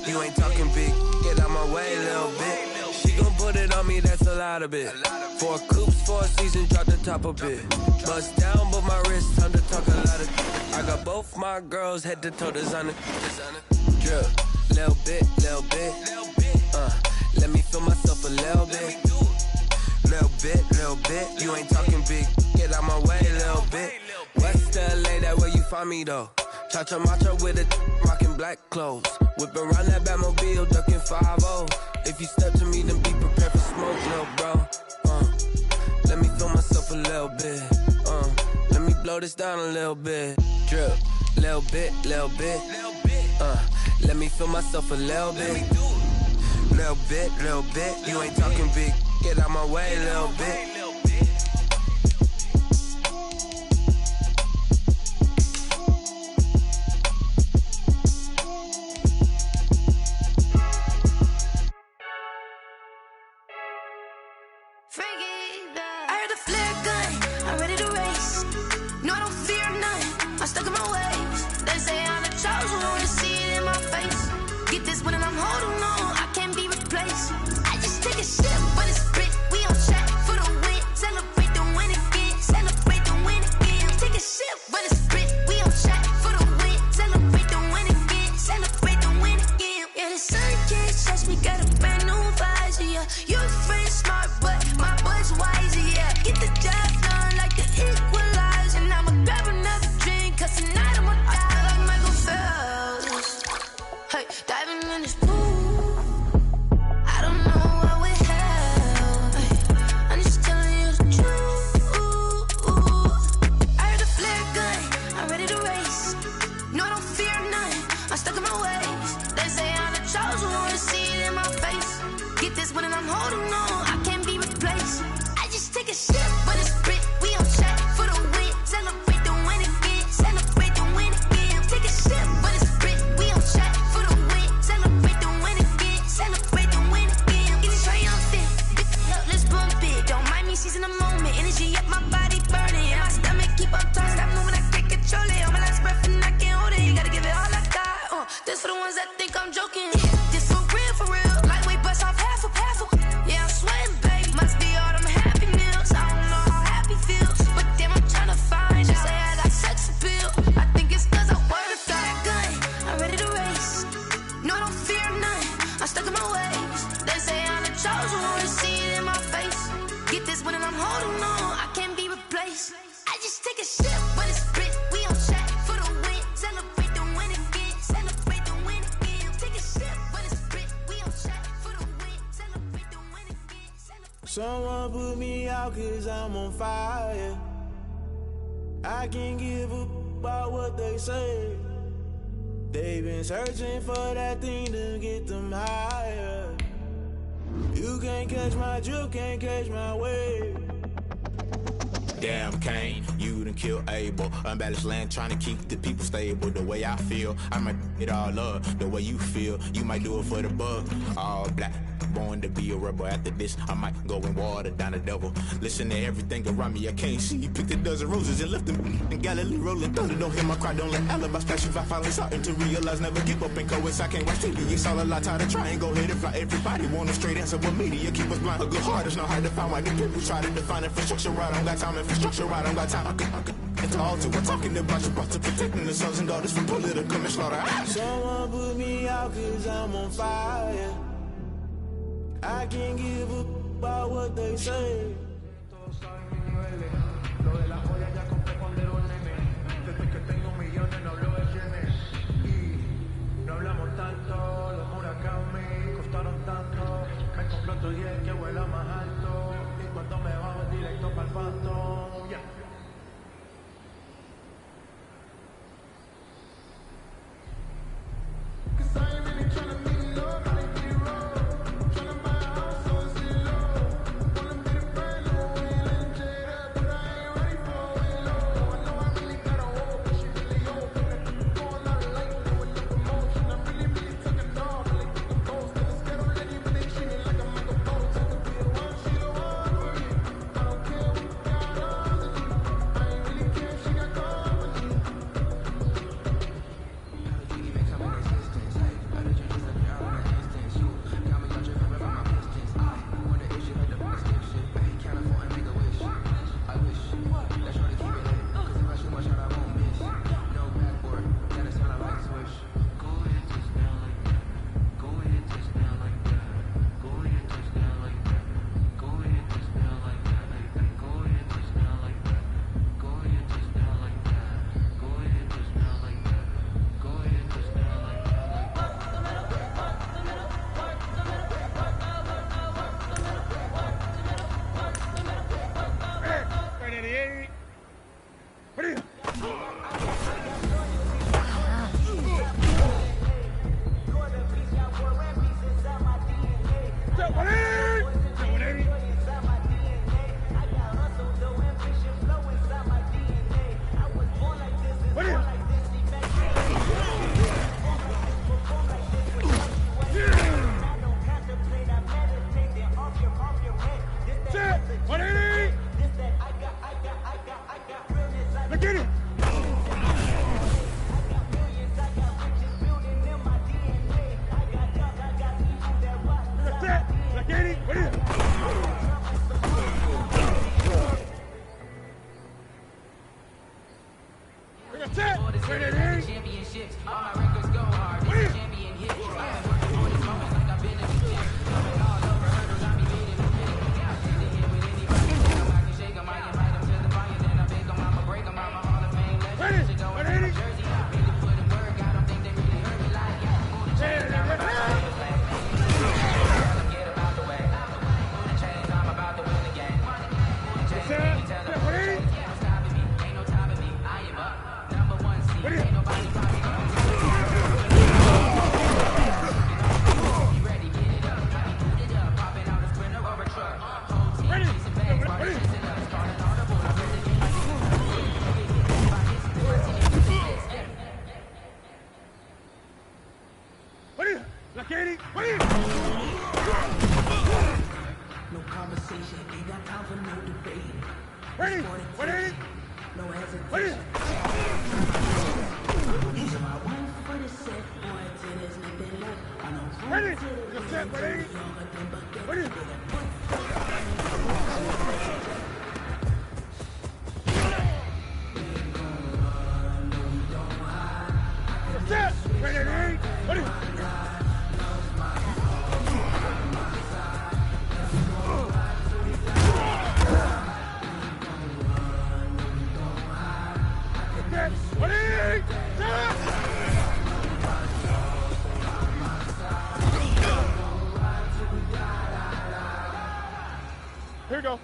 S7: You ain't talking big. Get out my way, little bit. She gon' put it on me, that's a lot of it. 4 coops, 4 seasons, drop the top of it. Bust down, but my wrist, time to talk a lot of. I got both my girls head to toe designer. Drip, little bit. Let me feel myself a little bit. Little bit. You ain't talking big. Get out my way, little bit. West LA, that where you find me though. Cha-cha matcha with a rockin' black clothes. Whip around that Batmobile, ducking 5-0. If you step to me, then be prepared for smoke, little bro. Let me feel myself a little bit. Let me blow this down a little bit. Drip, little bit. Let me feel myself a little bit. Little bit. You ain't talking big. Get out my way, little bit.
S8: I heard the flare gun, I'm ready to race. No, I don't fear none, I'm stuck in my ways. They say I'm the chosen one, see it in my face. Get this one and I'm holding on, I can't be replaced. holding on, I can't be replaced. I just take a sip, but it's Brit. We on track for the win. Celebrate the win again. Celebrate the win again. Take a sip, but it's Brit. We on track for the win. Celebrate the win again. Celebrate the win again. Getting triumphant. Look, let's bump it. Don't mind me seizing the moment. Energy up my body burning. And my stomach keep up tight. Stop moving, I can't control it. On my last breath and I can't hold it. You gotta give it all I got. This for the ones that think I'm joking. This for real, for real. Lightweight bust off half a. Yeah, I'm sweating, babe. Must be all them happy meals. I don't know how happy feels, but damn, I'm tryna find. Just say I got sex appeal. I think it's 'cause I work that gun. I'm ready to race. No, I don't fear nothing. I'm stuck in my ways. They say I'm the chosen one. See it in my face. Get this one and I'm holding on. I can't be replaced. I just take a sip, but it's Brit. We on track for the win. Celebrate the win again. Celebrate the win again. Take a sip, but it's Brit. We on track for the win. Celebrate the win again.
S9: Someone put me out 'cause I'm on fire. I can't give a about what they say. They've been searching for that thing to get them higher. You can't catch my drift, can't catch my wave.
S10: Damn Kane, you done killed Abel. Unbalanced land trying to keep the people stable. The way I feel, I might it all up. The way you feel, you might do it for the bug. All black, born to be a rebel. After this, I might go and water down the devil. Listen to everything around me, I can't see. Picked a dozen roses and left them in Galilee rolling thunder. Don't hear my cry, don't let alibi splash. If I finally starting to realize, never give up and coerce. I can't watch TV, it's all a lot. Tired of trying, go ahead and fly. Everybody want a straight answer, but media keep us blind. A good heart is not hard to find. Why the people try to define infrastructure right? I don't got time, infrastructure right? I don't got time. I could. It's all to we're talking about you, about to protecting the sons and daughters from political manslaughter.
S9: Someone put me out 'cause I'm on fire. I can't give a about what they say.
S6: Todos saben mis niveles. Lo de la joya ya compré cuando era un nene. Desde que tengo millones no hablo de yenes. Y no hablamos tanto. Los Murakami costaron tanto. Me compré otro 10 que vuela más alto. Y cuando me bajo directo para el Phantom. Yeah.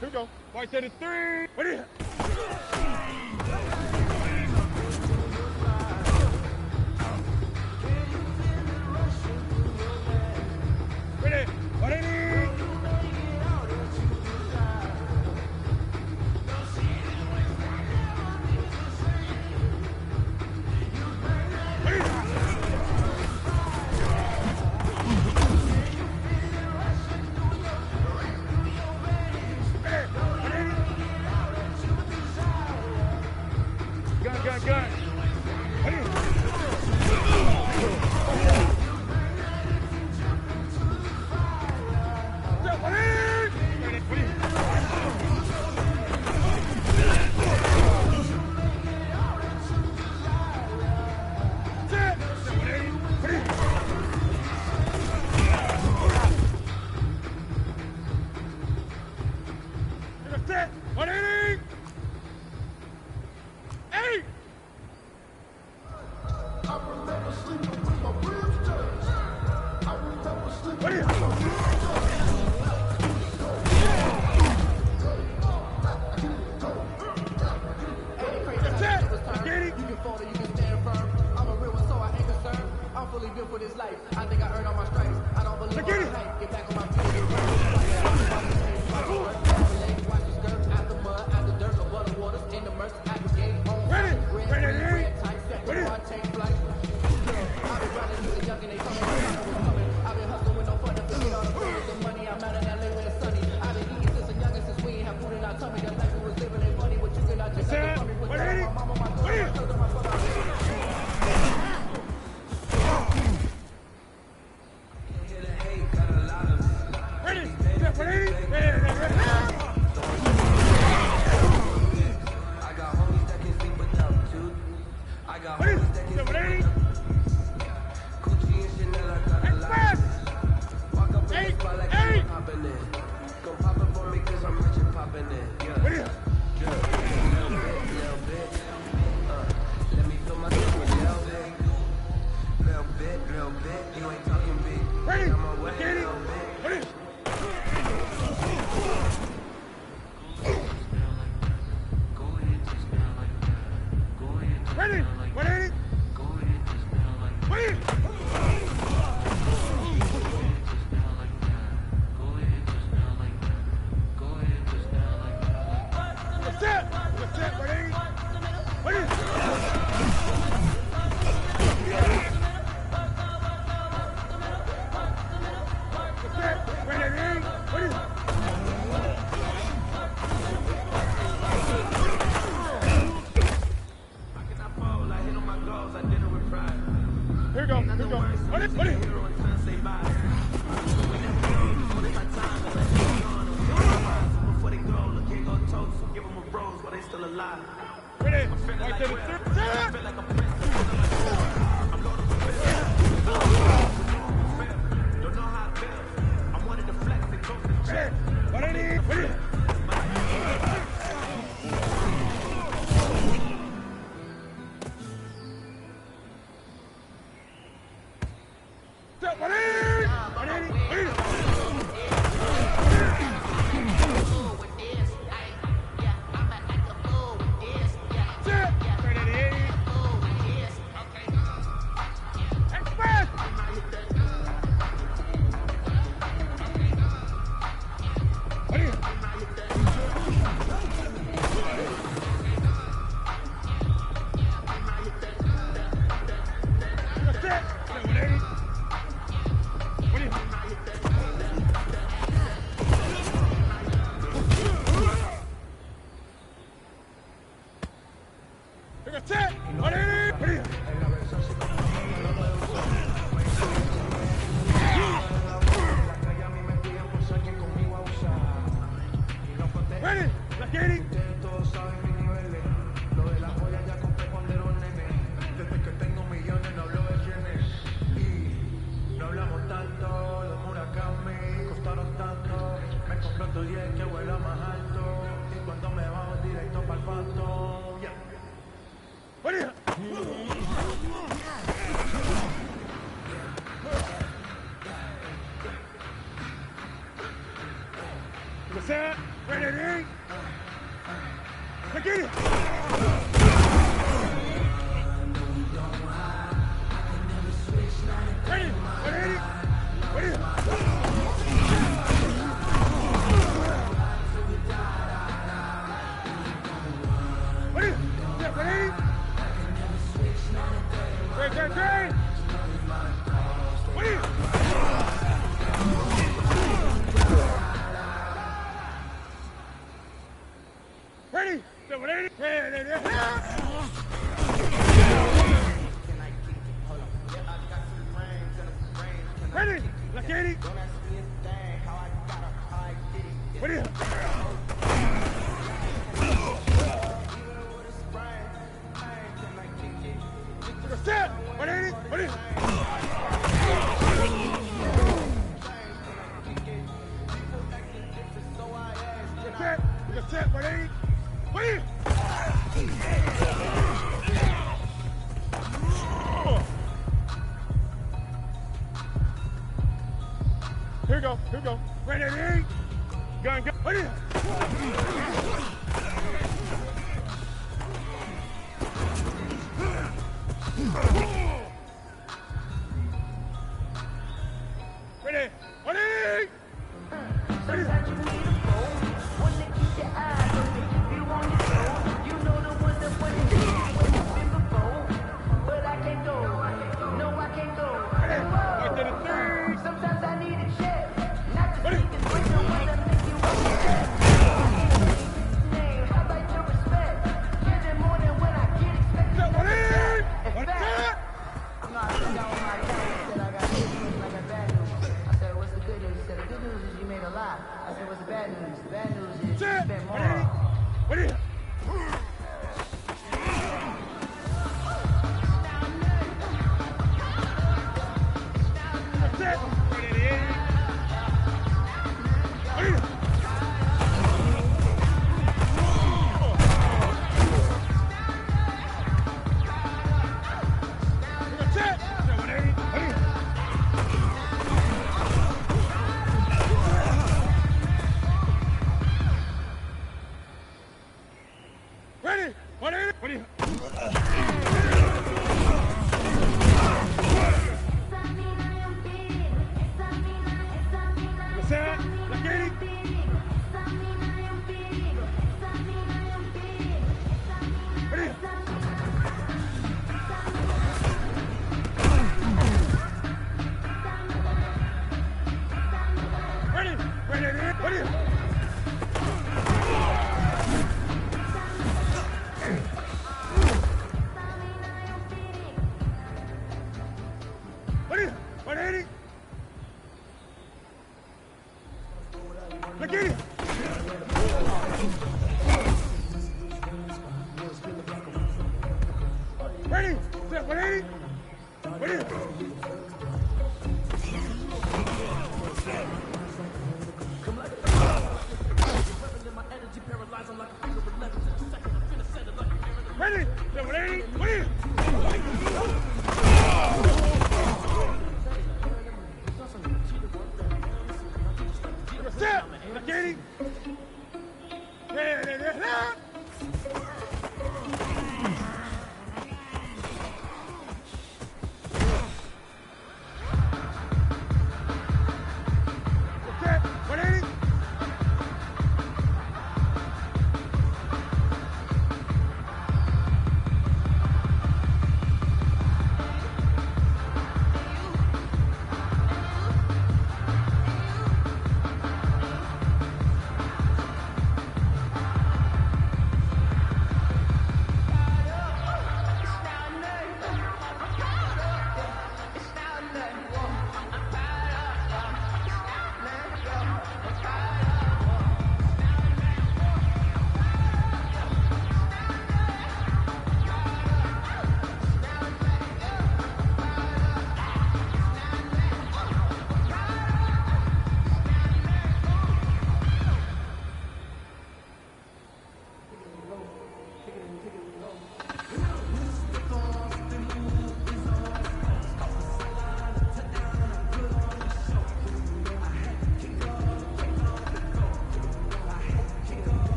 S11: Here we go. White said it's 3. What is it? Ready? What is it? Gun.
S6: 110 que vuela más alto. Y cuando me bajo directo pa'l pasto. Yeah.
S11: What's that? Ready? Look at it. Ready? Ready? Look at it. What is it? Set! What is it? What is it? Set! What is it? What is it? Here we go. Ready? Gun. What is it? Ready?
S8: Sometimes I need a check, not to
S11: Ready?
S8: think it's with the one that make you name, how about your respect? Give it more than when I get expected. I'm not sitting down with my accountant, said I got good news and I got bad news. I said, what's the good news? He said, the good news is you made a lot. I said, what's the bad news? The bad news is you spent more.
S11: What is it?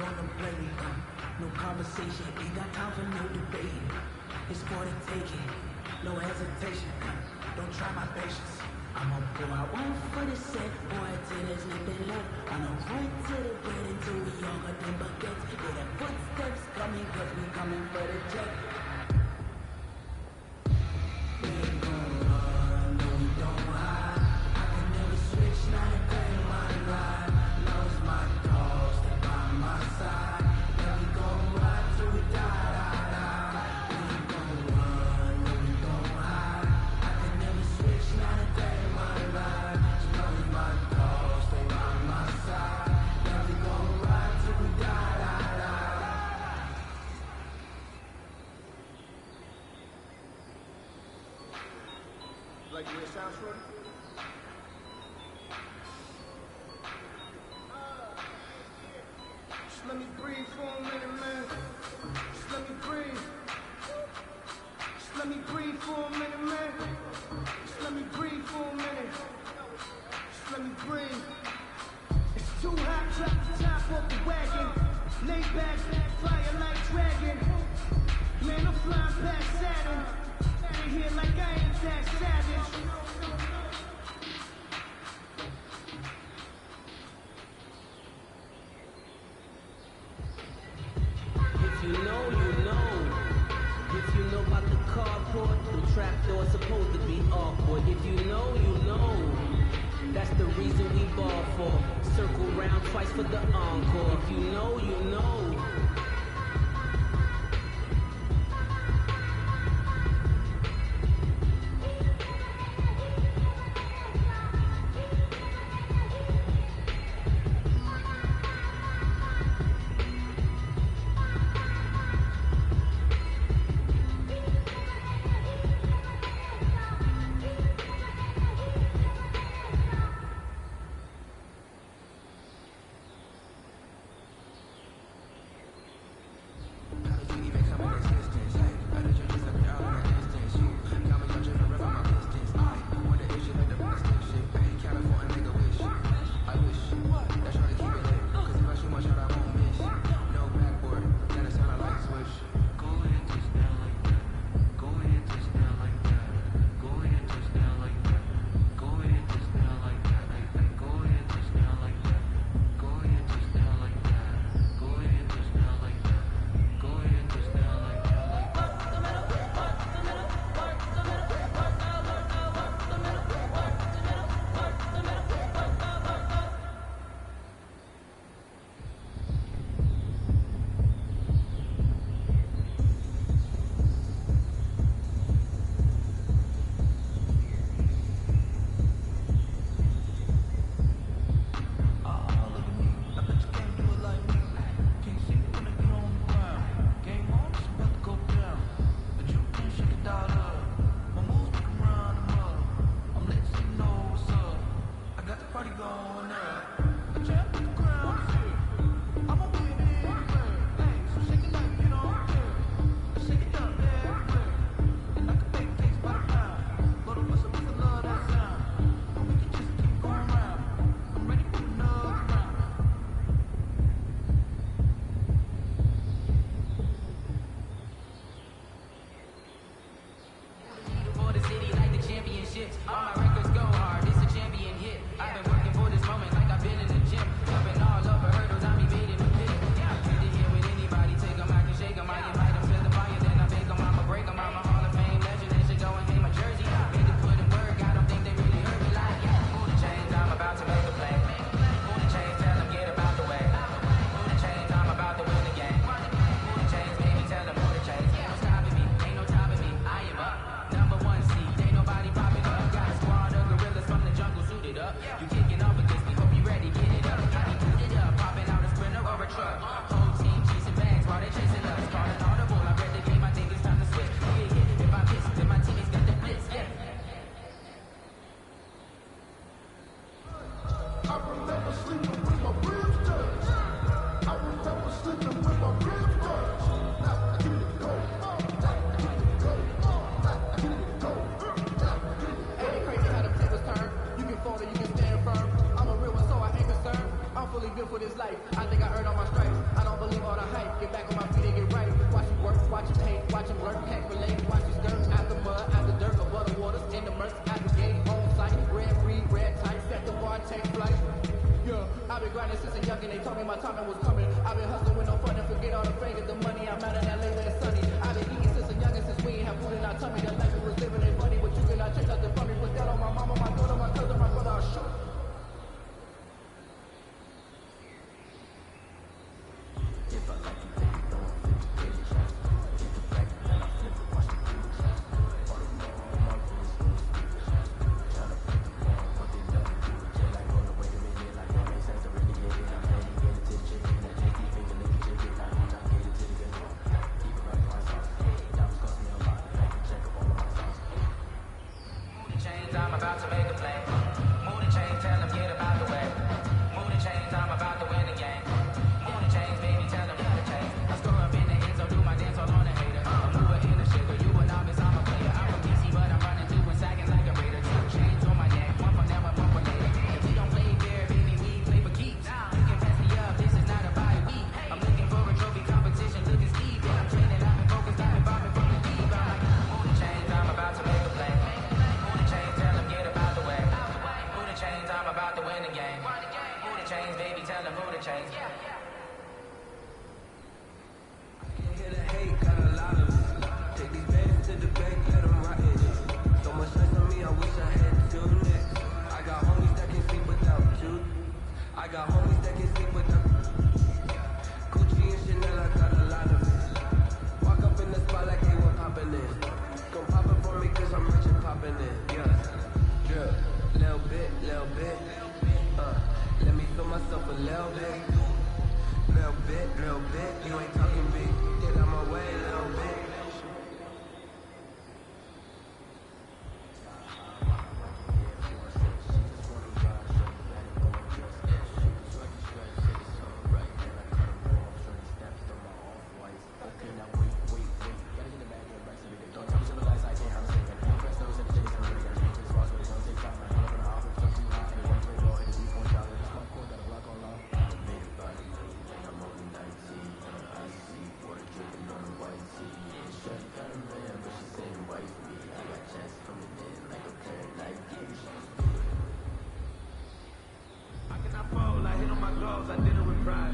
S5: wanna play me. No conversation, ain't got time for no debate. It's for the taking, no hesitation. Don't try my patience. I'ma pour out one for the set, boy, till there's nothing left. On a road to the bed until we all got them buckets. Yeah, the footsteps coming, cause we coming for the jet. We ain't gon' run, no we don't hide. I can never switch, not a day in my ride. Love's my dog, stay by my side. Yeah, we gon' ride till we die, die, die. We ain't gon' run, no we don't hide. I can never switch, not a day in my ride. Love's my dog, stay by my side. Yeah, we gon' ride till we die, die, die.
S6: Like your sound shorty? Just let me breathe for a minute, man. Just let me breathe. Just let me breathe for a minute, man. Just let me breathe for a minute. Just let me breathe. It's too hot, drop the top off the wagon. Lay back, fire like dragon. Man, I'm flying past Saturn. Out of here like I ain't that savage.
S5: If you know, you know. If you know about the carport, the trapdoor supposed to be awkward. If you know, you know. That's the reason we ball for. Circle round twice for the encore. If you know, you know.
S12: I'm about to make a play. Move the chains, tell them get about the way. Move the chains, I'm about to win the game. Move the chains, baby, tell them move the chains. I score up in the end zone, do my dance all on the hater. A mover in the shaker, you a novice, I'm a player. I'm a PC, but I'm running through and sagging like a raider. 2 chains on my neck, one for them, one for later. If we don't play fair, baby, we play for keeps. You can pass me up, this is not a bye week. I'm looking for a trophy competition, looking steep. And I'm training, I've been focused, I've been bombing from the deep. I'm like, move the chains, I'm about to make a play. Move the chains, tell them get about the way. Move the chains, I'm about to win the game. Move the chains, baby, tell them move the chains.
S7: Hear the hate, got a lot of it. Take these bands to the bank, let them rot in it. So much stress on me, I wish I had 2 necks. I got homies that can sleep without you. I got homies that can sleep without Gucci and Chanel, I got a lot of it. Walk up in the spot like they were popping in. Gon' pop it for me cause I'm rich and popping in. Yeah, drip, little bit, little bit. Let me feel myself a little bit. Little bit, little bit. You ain't talking big. Get out my way, little bit.
S12: I did it with pride.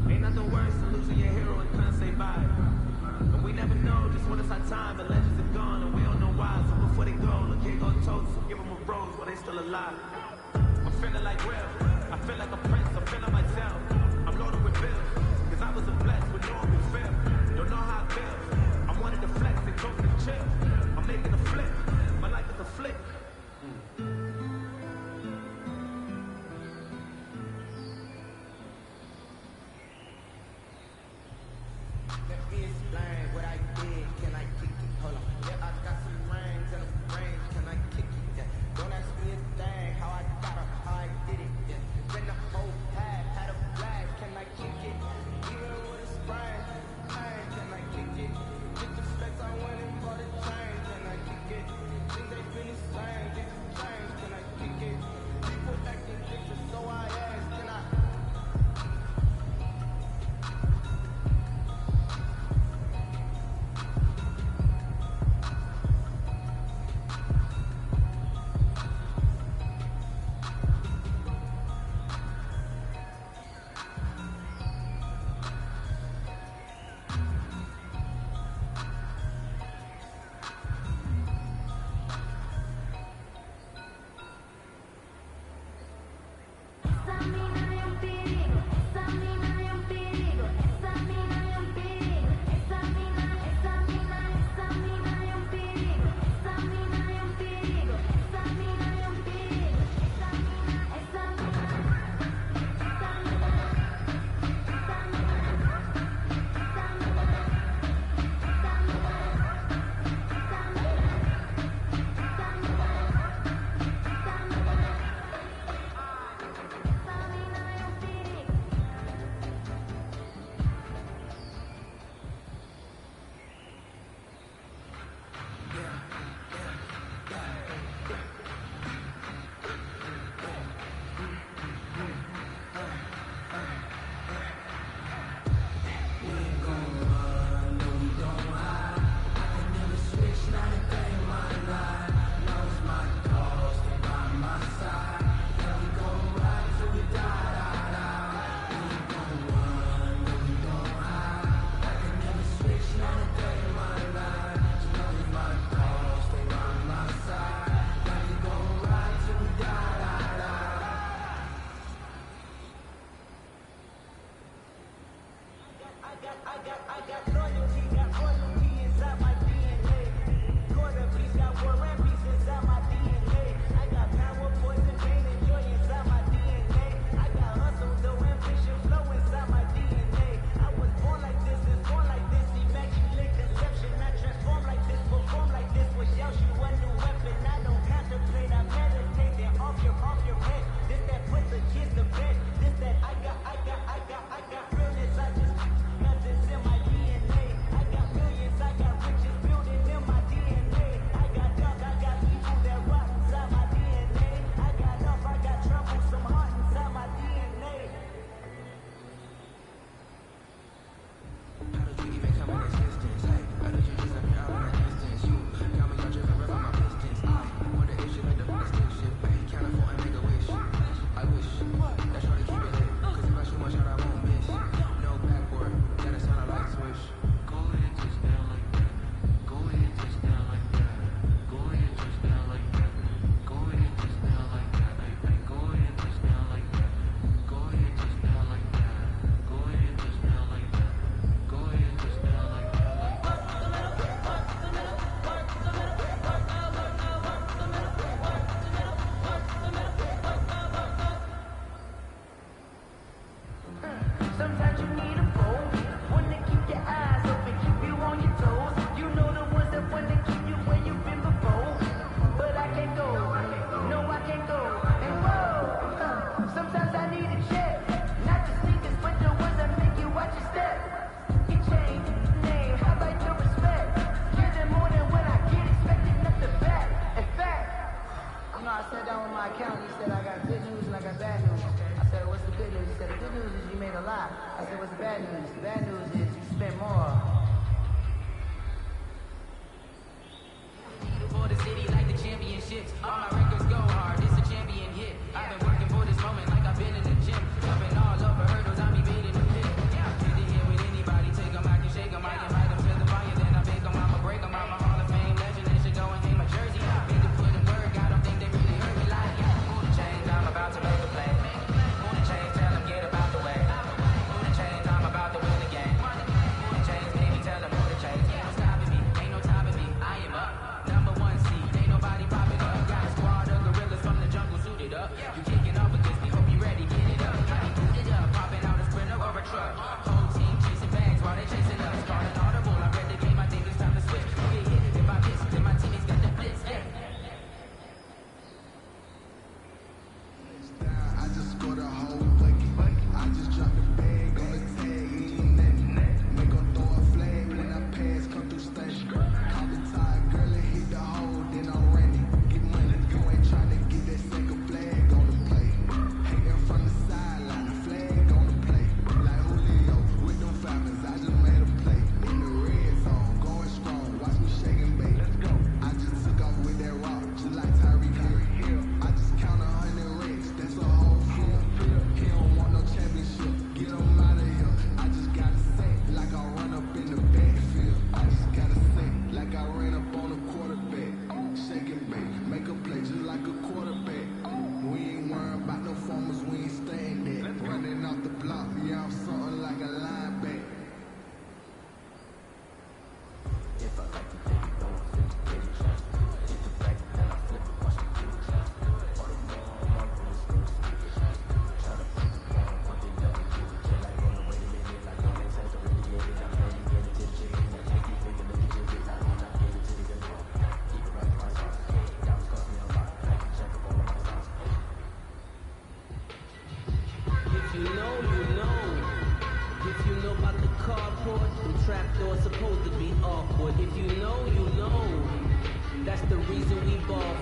S12: Ain't nothing worse than losing your hero and couldn't say bye. And we never know just when it's our time. The legends are gone and we don't know why. So before they go, look here, go toast. So give them a rose while they still alive. I'm feeling like Will. I feel like a prince. I'm feeling myself. I'm loaded with bills. Cause I was a blessed with no one feel. Don't know how I feel. I wanted to flex and go for the chill. I'm making a flip. My life is a flip.
S6: Don't ask me a thing, how I got up, how I did it, yeah. Been the whole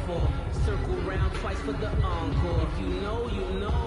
S12: for. Circle round twice for the encore. If you know, you know.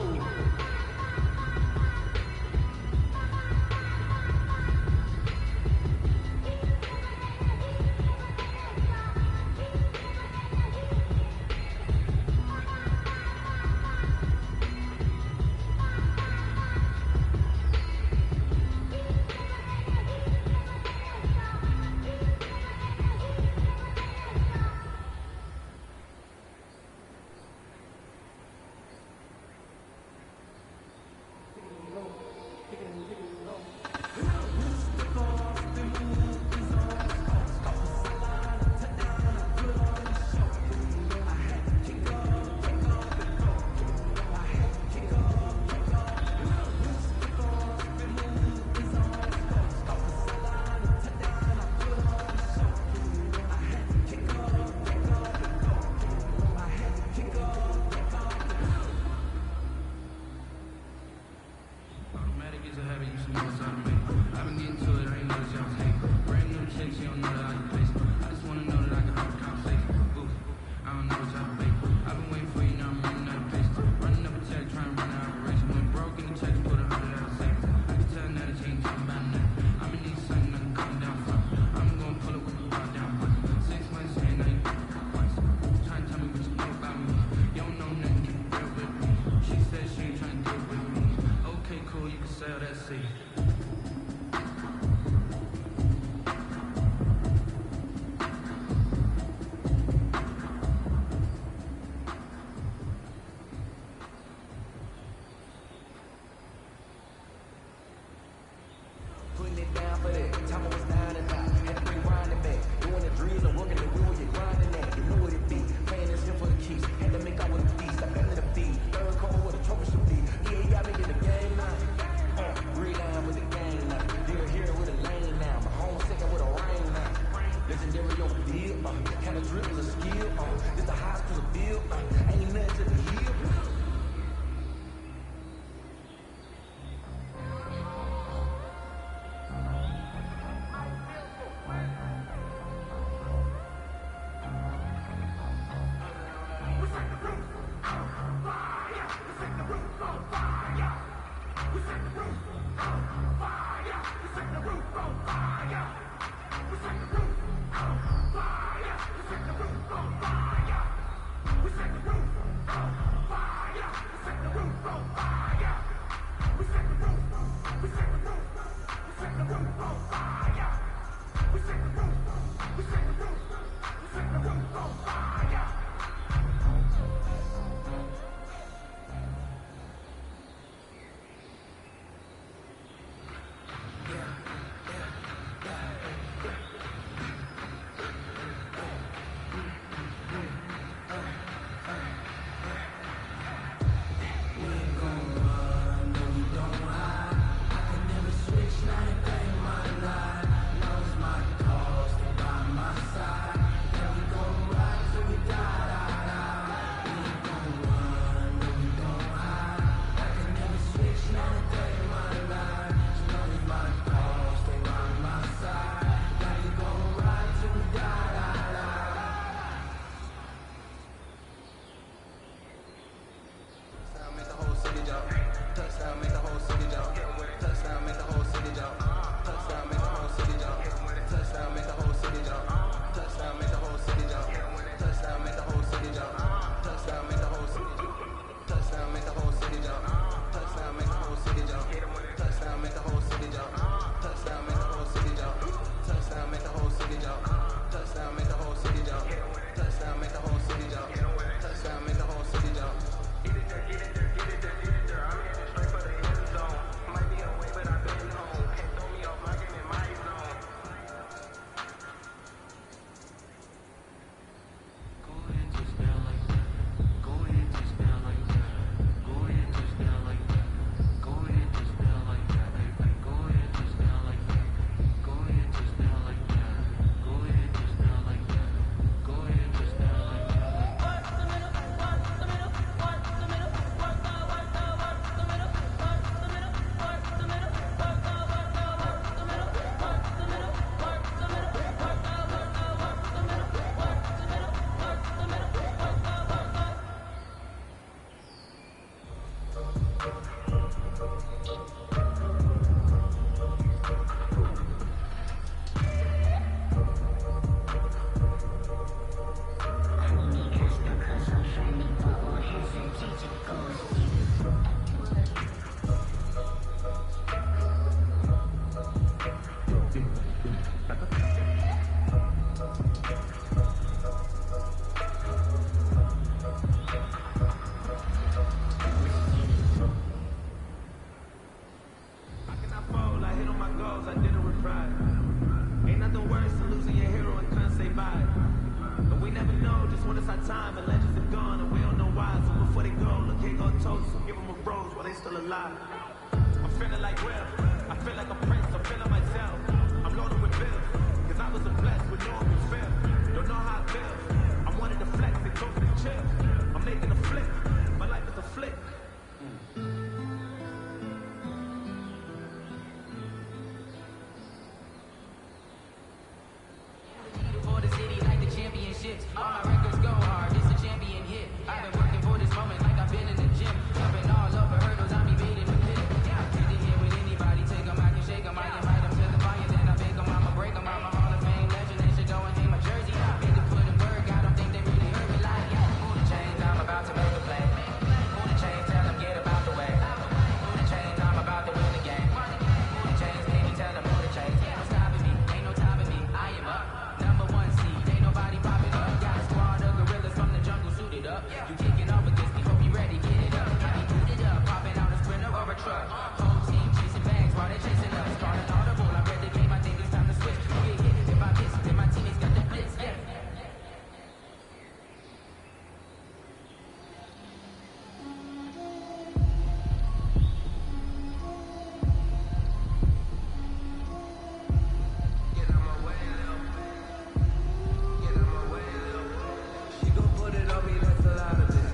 S6: this one is our time, but legends are gone, and we don't know why. So before they go, look, here go toast. So give them a rose while they still alive. I'm feeling like Will. I feel like a prince. I'm feeling myself. I'm loaded with bills, cause I was a blessed with no open feel. Don't know how I feel. I wanted to flex and go to the chill. I'm making a flip. My life is a flick.
S12: For the city like the championships. All my records go hard. It's a champion hit. I've been working for this moment like I've been in the gym. Jumping all over hurdles. I'm evading the pit. You can hit with anybody. Take them, I can shake them. I invite them to the fire. Then I bake them. I'ma break them. I'm a Hall of Fame legend. They should go and hang my jersey. Need to put in work. I don't think they really heard me like, move the chains. I'm about to make a play. Move the chains. Tell them get about the way. Move the chains. I'm about to win the game. Move the chains. Baby, tell them move the chains. No stopping me. Ain't no stopping me. I am up. Number one seed. Ain't nobody popping up. Got a squad of gorillas from the jungle suited up. You kicking off with this. We hope you ready. Get it up. I be booted up. Popping out a sprinter or a truck. Whole team chasing bags while they chasing us. Starting audible. I read the game. I think it's time to switch. Yeah, yeah. If I miss, then my teammates got the blitz. Yeah.
S7: Get out my way, little bit. Get out my way, little bit. She gon' put it on me, that's a lot of it.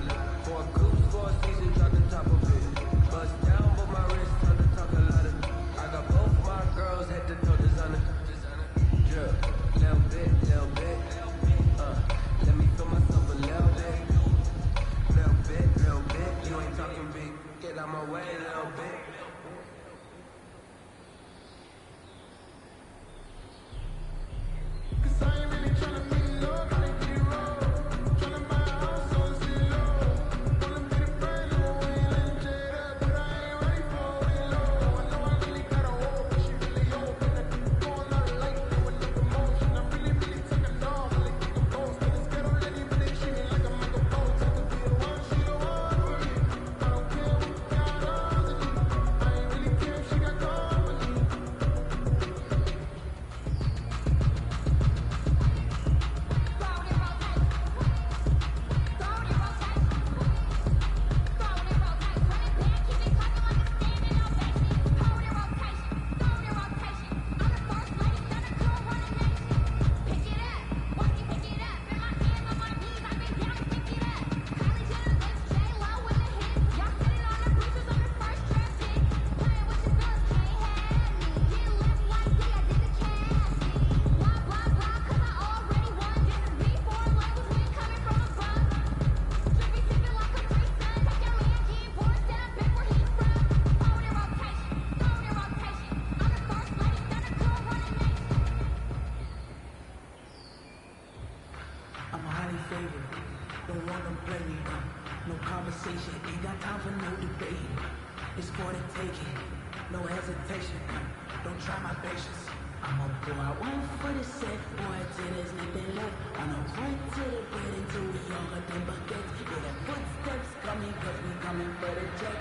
S7: 4 coops, 4 seasons, drop the top of it. Bust down, but my wrist on the talk a lot of. I got both my girls head to toe designer. Drip, little bit, little bit. Let me feel myself a little bit. Little bit, little bit. You ain't talking big. Get out my way, little bit.
S6: Cause I ain't really tryna be nobody hero. Tryna buy a house on zero. Wanna be the brand new Wayland Jada, but I ain't ready for it low. I know I really got a hold, but she really open. I keep going out of light, doing the promotion. I'm really, really taking off, really keep them post. And this ghetto lady really treat me like a Michael Bones. I could be the one, she the one for me. I don't care what got on to me. I ain't really care if she got company. I'm highly favored. Don't want to play me. No conversation. Ain't got time for no debate. It's for the taking. No hesitation. Don't try my patience. I'ma pour out one for the set, boy, till there's nothing left. On a run to the bed until we all got them buckets. Yeah, the footsteps coming, cause we coming for the check.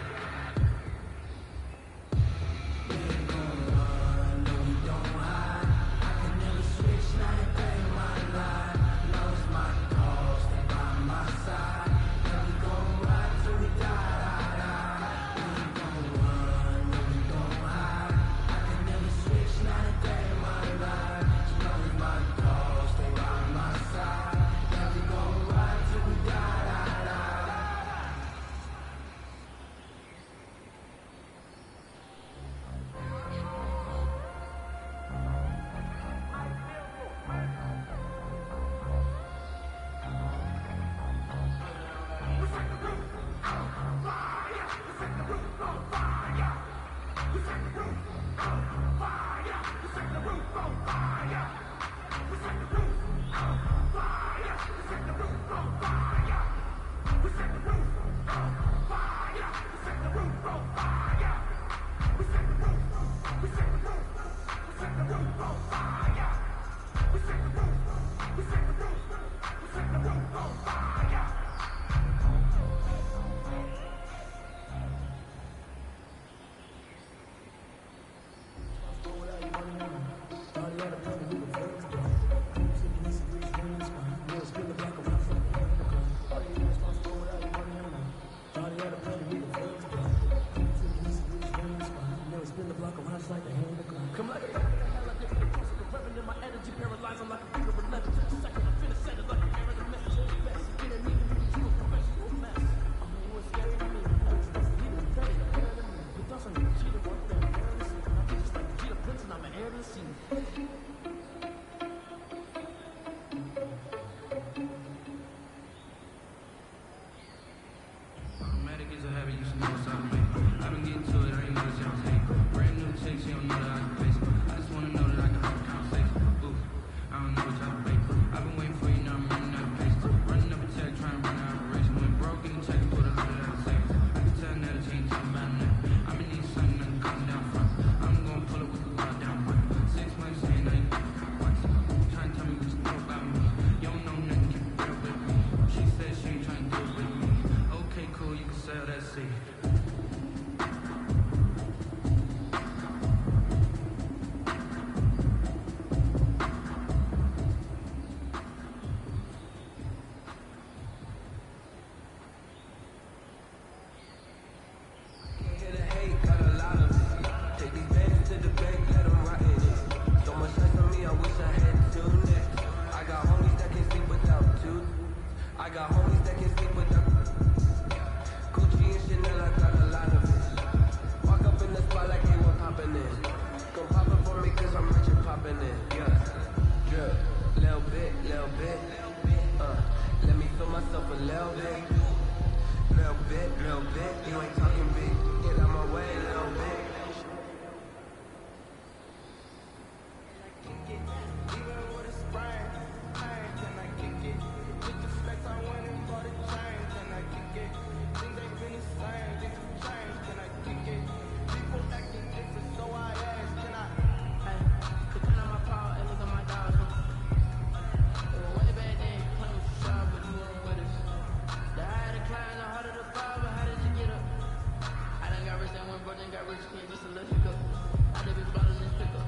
S6: We ain't gonna run, no, we don't hide. I can never switch, not a day in my life. Lost my cause, stay by my side. Now we gon' ride till we die. We ain't gonna run, no, we don't hide. I can never switch, not a day in my life. Lost my cause, stay by my side. Now we gon' ride till we die. All the other people who were first, though. Keep sipping this, breeze, green, spine. We'll spill it back around for the
S7: myself a little bit. Little bit, you ain't talking big. Get out my way, little bit.
S9: Even with a sprain, can I kick it? With the flex, I went and bought a chain. Can I kick it? Things ain't been the same, things have changed. Can I kick it? People acting different, so I asked, can I?
S12: Hey, the pen on my paw, and look at my dog. It was way back then, playing with the shop, but you weren't with us. The higher the climb, the harder the fall, but how did you get up? I done got rich, then went broke, then got rich again, just to let you go. I done been bottling this pickup.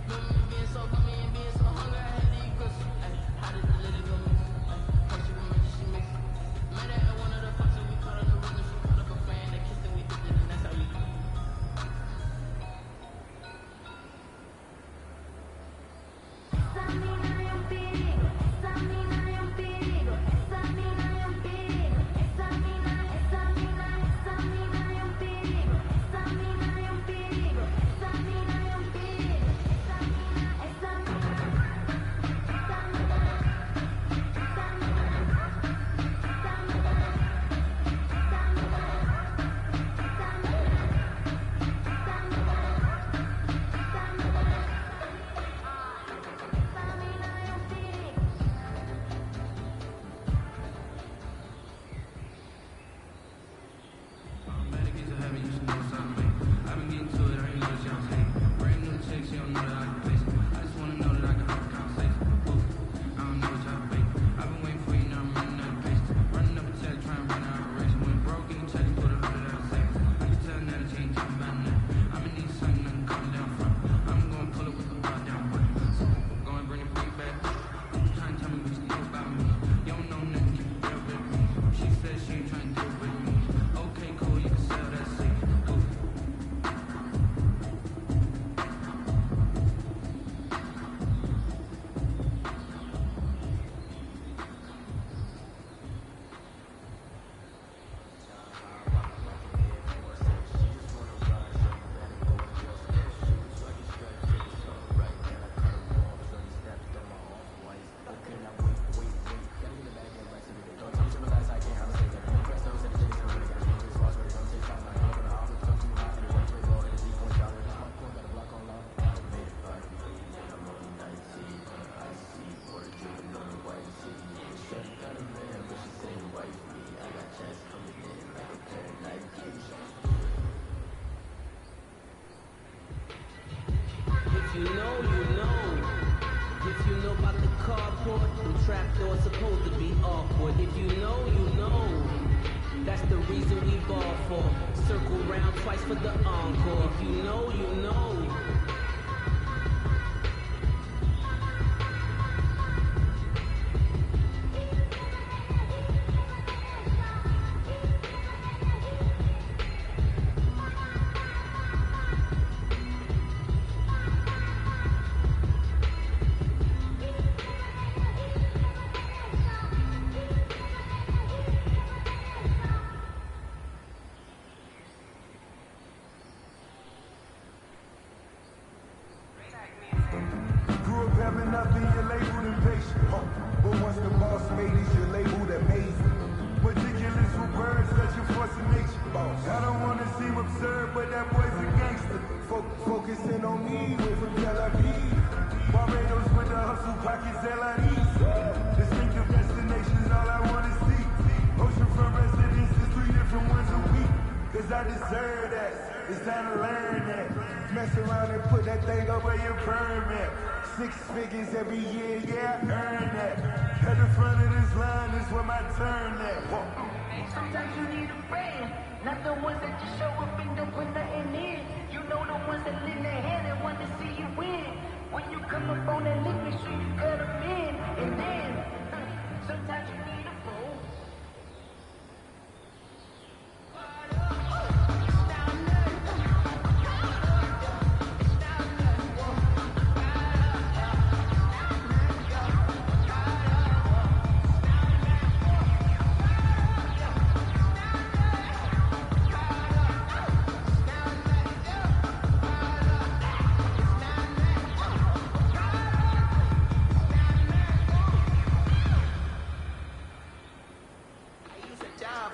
S12: Remember me being so gummy and being so hungry, I had to eat cookies. Ay, how did the lady go miss? Ay, how she remember she mixed it. Made that at one of the functions, we caught her the rhythm, she caught up a friend, they kissed and we did it, and that's how we do.
S13: you know. If you know about the carport, the trapdoor's supposed to be awkward. If you know, you know. That's the reason we ball for. Circle round twice for the encore. If you know, you know.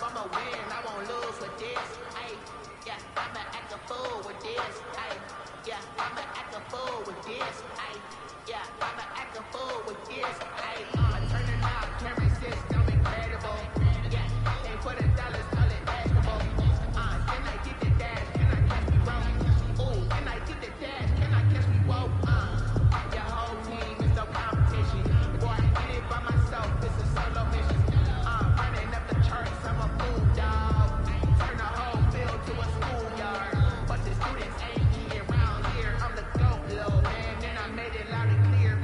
S12: I'ma win, I won't lose with this. Ay, yeah, I'ma act a fool with this. Ay, yeah, I'ma act a fool with this. Ay, yeah, I'ma act a fool with this. Ay, turn it out, camera system incredible. Yeah, they put $1, call it vegetable. Can I get the dash? Can I catch me rolling? Ooh, can I get the dash? Can I catch me woke? Your whole team is no competition. Boy, I did it by myself. This is solo mission. Running up the charts, I'm a fool dog. Turn the whole field to a schoolyard. But the students ain't getting around here. I'm the GOAT, little man, and I made it loud and clear.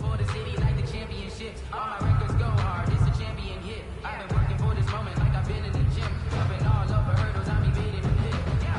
S12: For the city like the championships. All my records go hard, it's a champion hit. I've been working for this moment like I've been in the gym. Jumping all over hurdles, I'm evading the hit.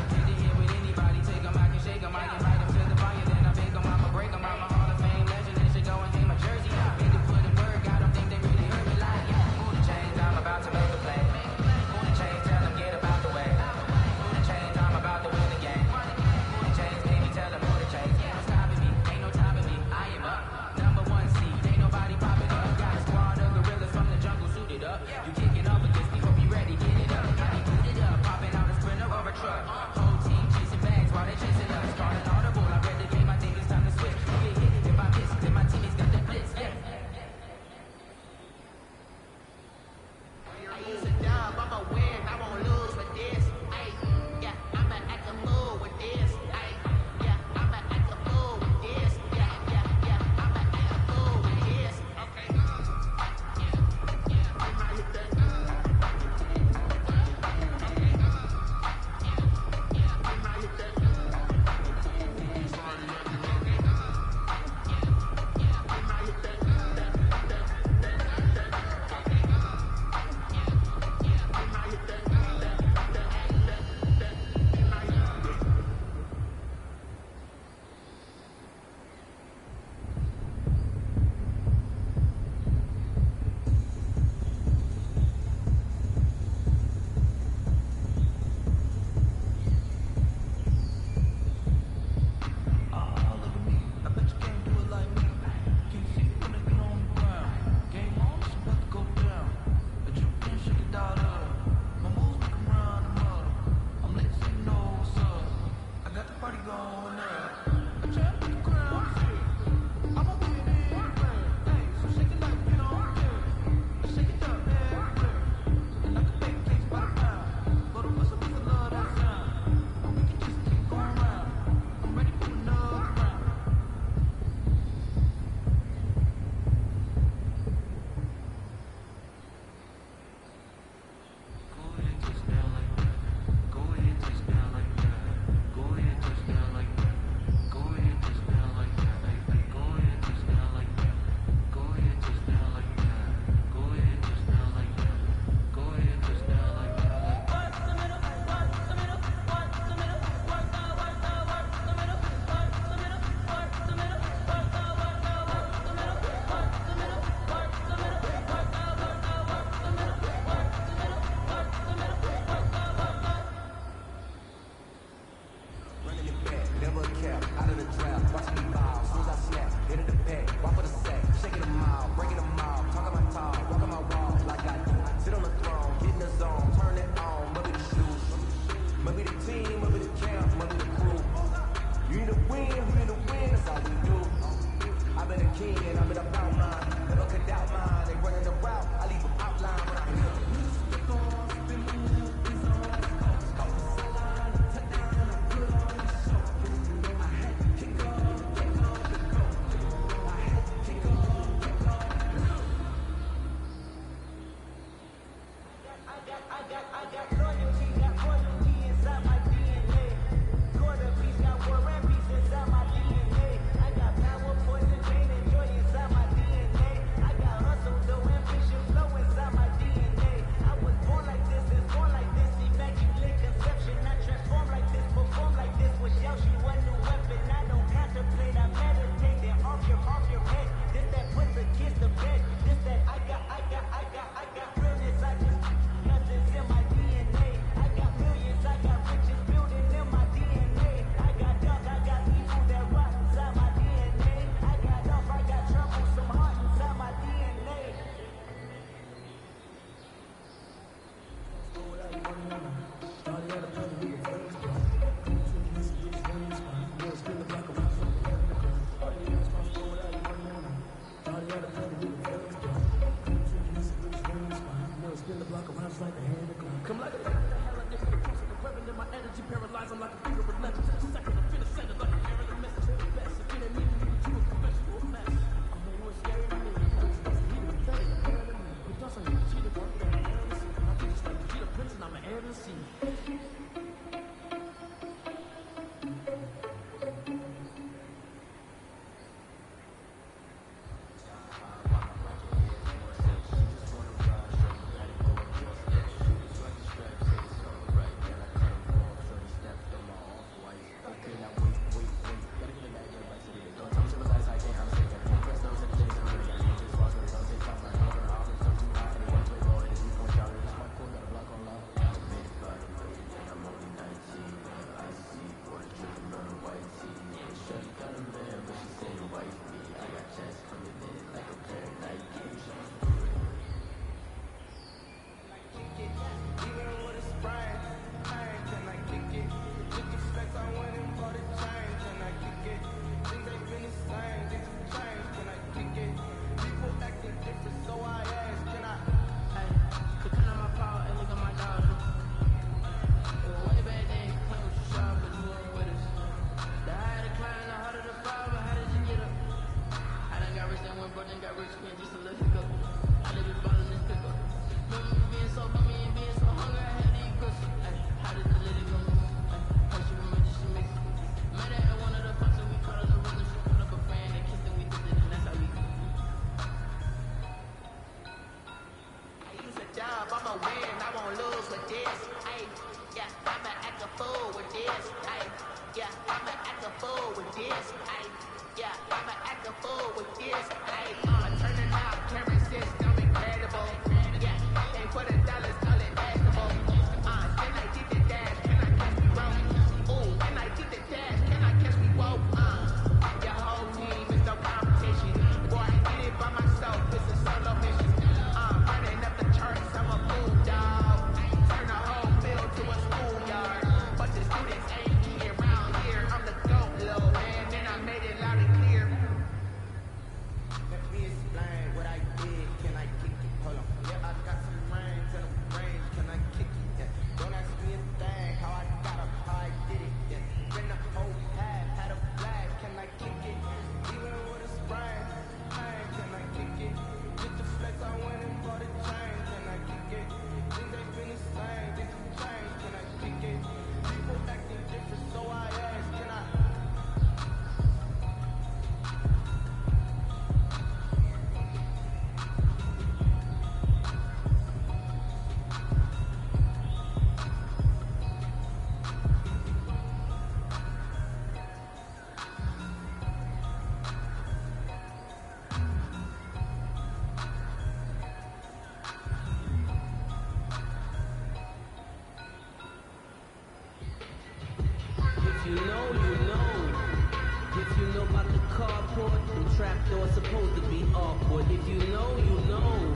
S12: Take the hit with anybody, take them, I can shake them. I can ride them to the fire, then I bake them, I'ma break them. I'm a Hall of Fame legend, they should go and hang my jersey. Made to put in work, I don't think they really heard me like, move the chains, I'm about to make a play. Move the chains, tell them get about the way. Move the chains, I'm about to win the game. Move the chains, baby, tell them move the chains. Ain't no stopping me, ain't no stopping me, I am up. Number one seed, ain't nobody popping up. Got a squad of gorillas from the jungle suited up. You kicking up against me, hope you ready, get it up. Got me booted up, popping out a sprinter or a truck. Whole team chasing bags while they chasing us. Calling audible, I read the game, I think it's time to switch. Get hit, if I miss, then my teammates got the blitz, yeah. I use a dub, I'ma win, I won't lose with this. Ay, yeah, I'ma act a fool with this. Ay, yeah, I'ma act a fool with this. Yeah, yeah, yeah, I'ma act a fool with this. Okay. I might hit that. I might hit that.
S13: you know, you know. If you know about the carport and trapdoor supposed to be awkward. If you know, you know.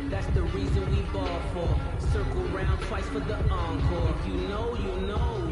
S13: That's the reason we ball for. Circle round twice for the encore. If you know, you know.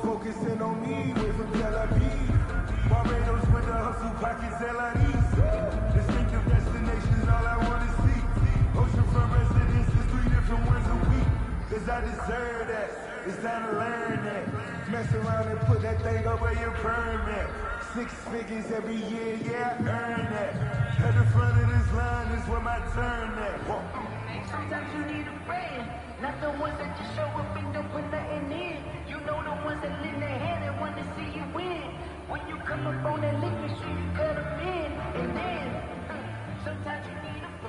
S6: Focusing on me, way from Tel Aviv. Barbados with the hustle pockets, LIDs. Distinctive destinations, all I want to see. Oceanfront residences, 3 different ones a week. Cause I deserve that, it's time to learn that. Mess around and put that thing over your permit. 6 figures every year, yeah, I earn that. At the front of this line is where my turn at.
S5: Sometimes you need a friend, not the ones that just show up and don't put nothing in. You know the ones that lend their hand and want to see you win. When you come up on that lick, make sure you cut them in. And then, sometimes you need a friend.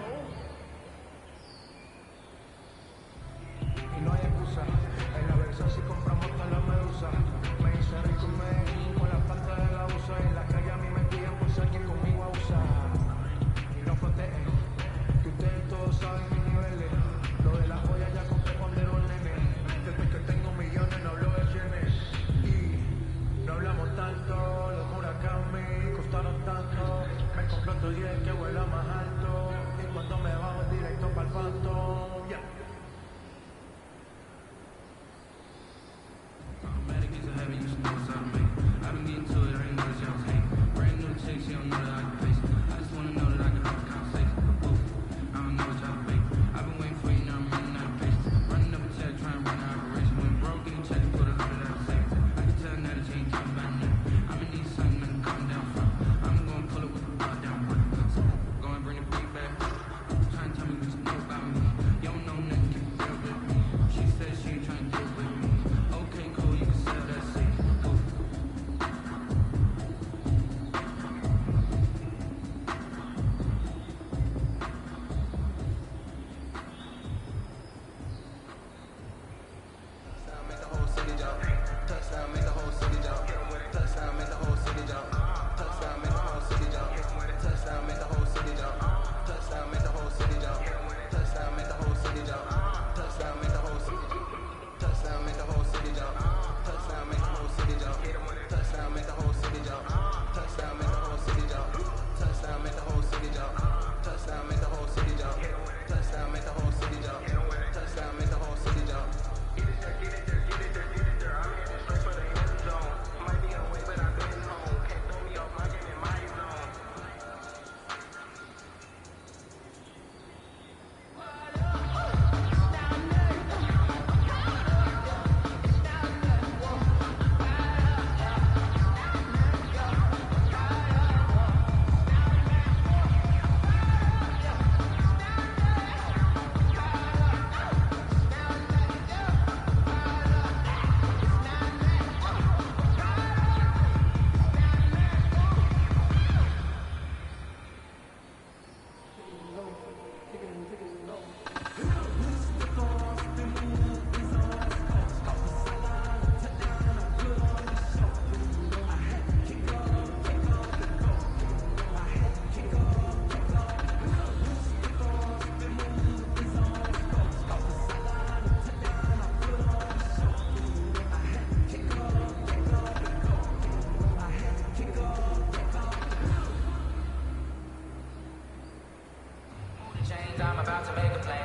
S12: about to make a play.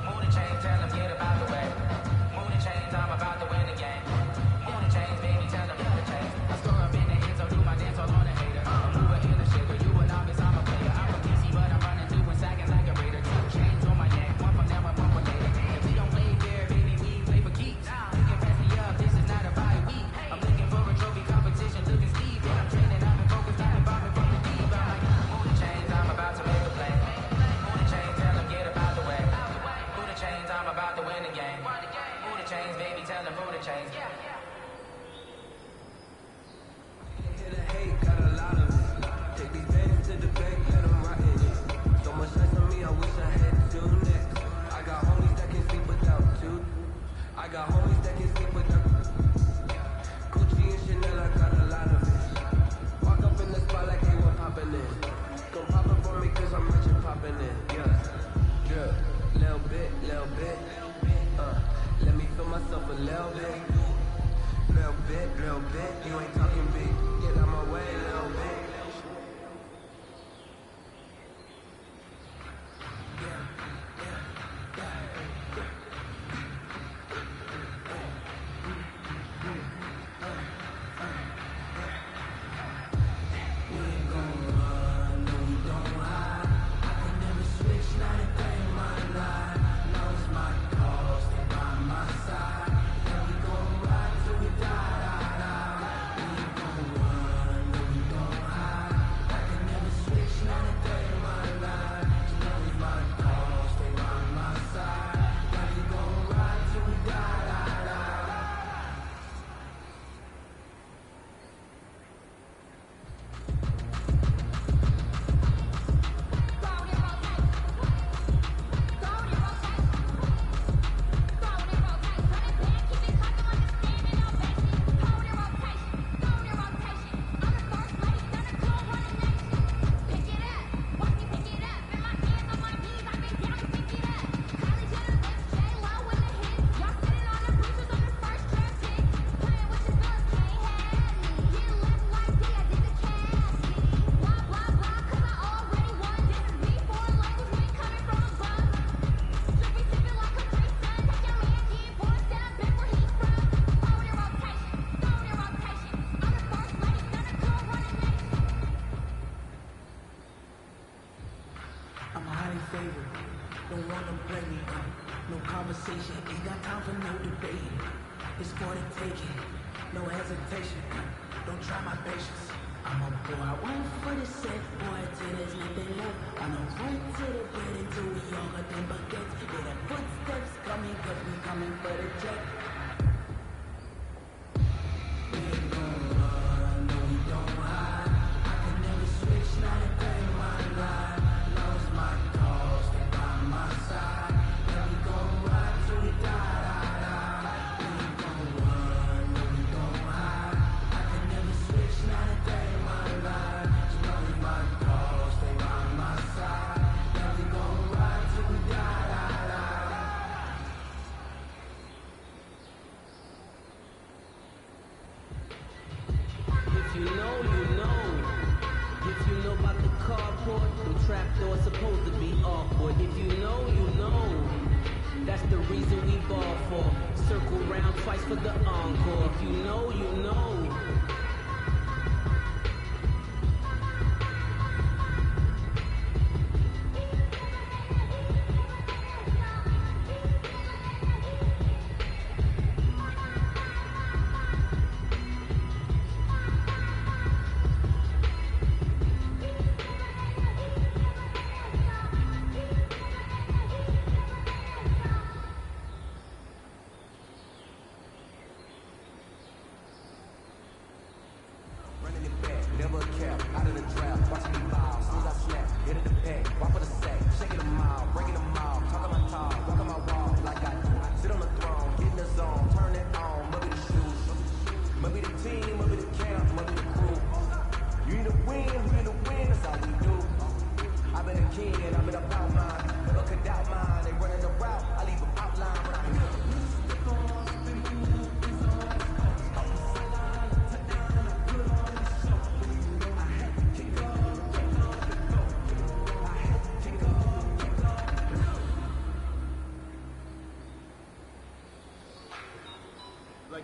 S12: Move the chains, tell them get about the way. Move the chains, I'm about to win the game. Move the chains, baby, tell them move the chains. I score up in the end, so do my dance all on the hater. I'm mover in the shaker, you a novice, I'm a player. I'm a PC, but I'm running two and sagging like a raider. Two chains on my neck, one from now and one from later. If we don't play fair, baby, we play for keeps. You can pass me up, this is not a bye week. I'm looking for a trophy competition, looking steep. And I'm training, I've been focused, I've been bombing from the deep. I'm like, move the chains, I'm about to make a play. Move the chains, tell them get about the way. Move the chains, I'm about to win the game. Move the chains, baby, tell them move the chains.
S7: Hit the hate, got a lot of it. Take these bands to the bank, let them rock it. So much less on me, I wish I had two next. I got homies that can sleep without two. I got homies that can sleep without Gucci and Chanel, I got a lot of it. Walk up in the spot like hey, what poppin' in? Come pop up for me cause I'm rich and poppin' in. Yeah, drip, little bit, little bit. Let me feel myself a little bit. Little bit, little bit. You ain't talking big. Get out my way, little bit.
S5: I'm highly favored. Don't wanna play me. No conversation. Ain't got time for no debate. It's for the taking. No hesitation. Don't try my patience. I'm a boy. I went for the set, boy, till there's nothing left. I'm a run to the bed until we all got them buckets. Hear the footsteps coming, cause we coming for the check. We ain't gon' run, no, we don't hide. I can never switch, not a day in my life. Lost my cause, stay by my side. Yeah, we gon' ride till we die. We ain't gon' run, no, we don't hide. I can never switch, not a day in my life. Lost my cause, stay by my side. Yeah, we gon' ride till we die.
S13: If you know, you know. If you know about the carport, the trapdoor supposed to be awkward. If you know, you know. That's the reason we ball for. Circle round twice for the encore. If you know, you know.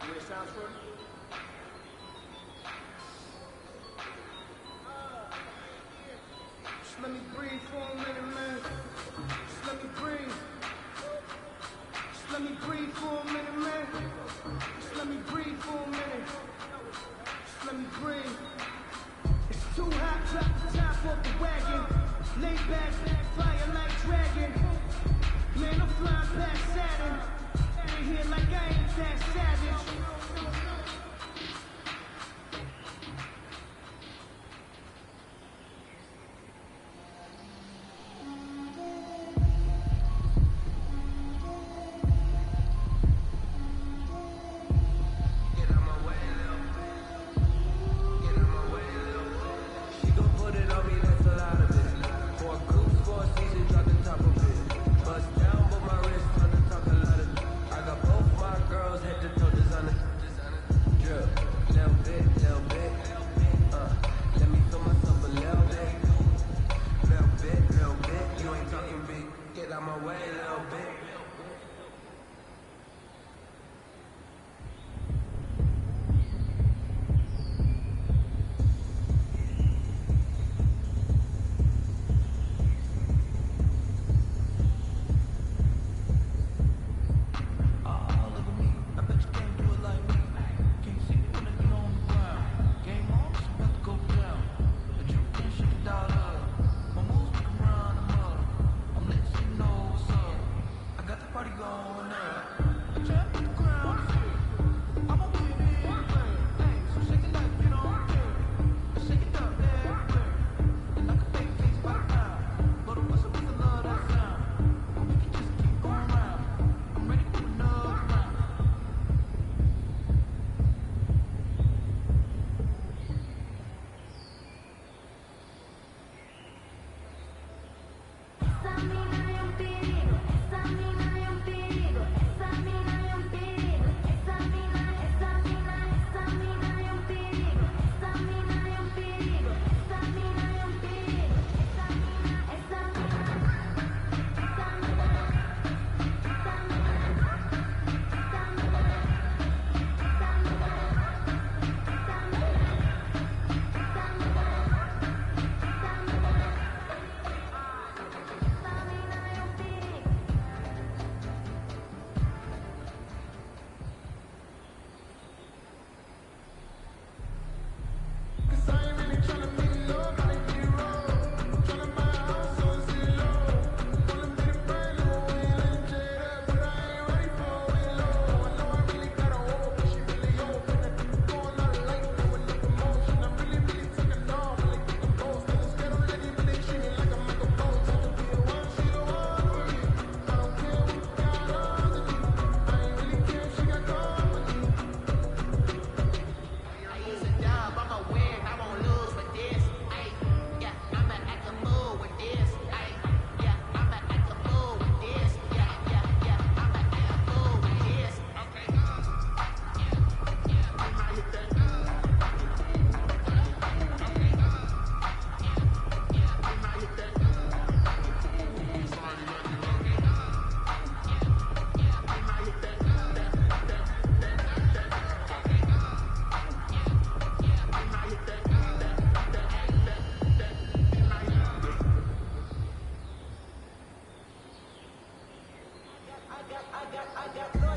S6: like the way it sounds for you? Just let me breathe for a minute, man. Just let me breathe. Just let me breathe for a minute, man. Just let me breathe for a minute. Just let me breathe. It's too hot, drop the top off the wagon. Lay back, fire like dragon. Man, I'm flying past Saturn. Ain't here like I ain't that savage.
S9: I got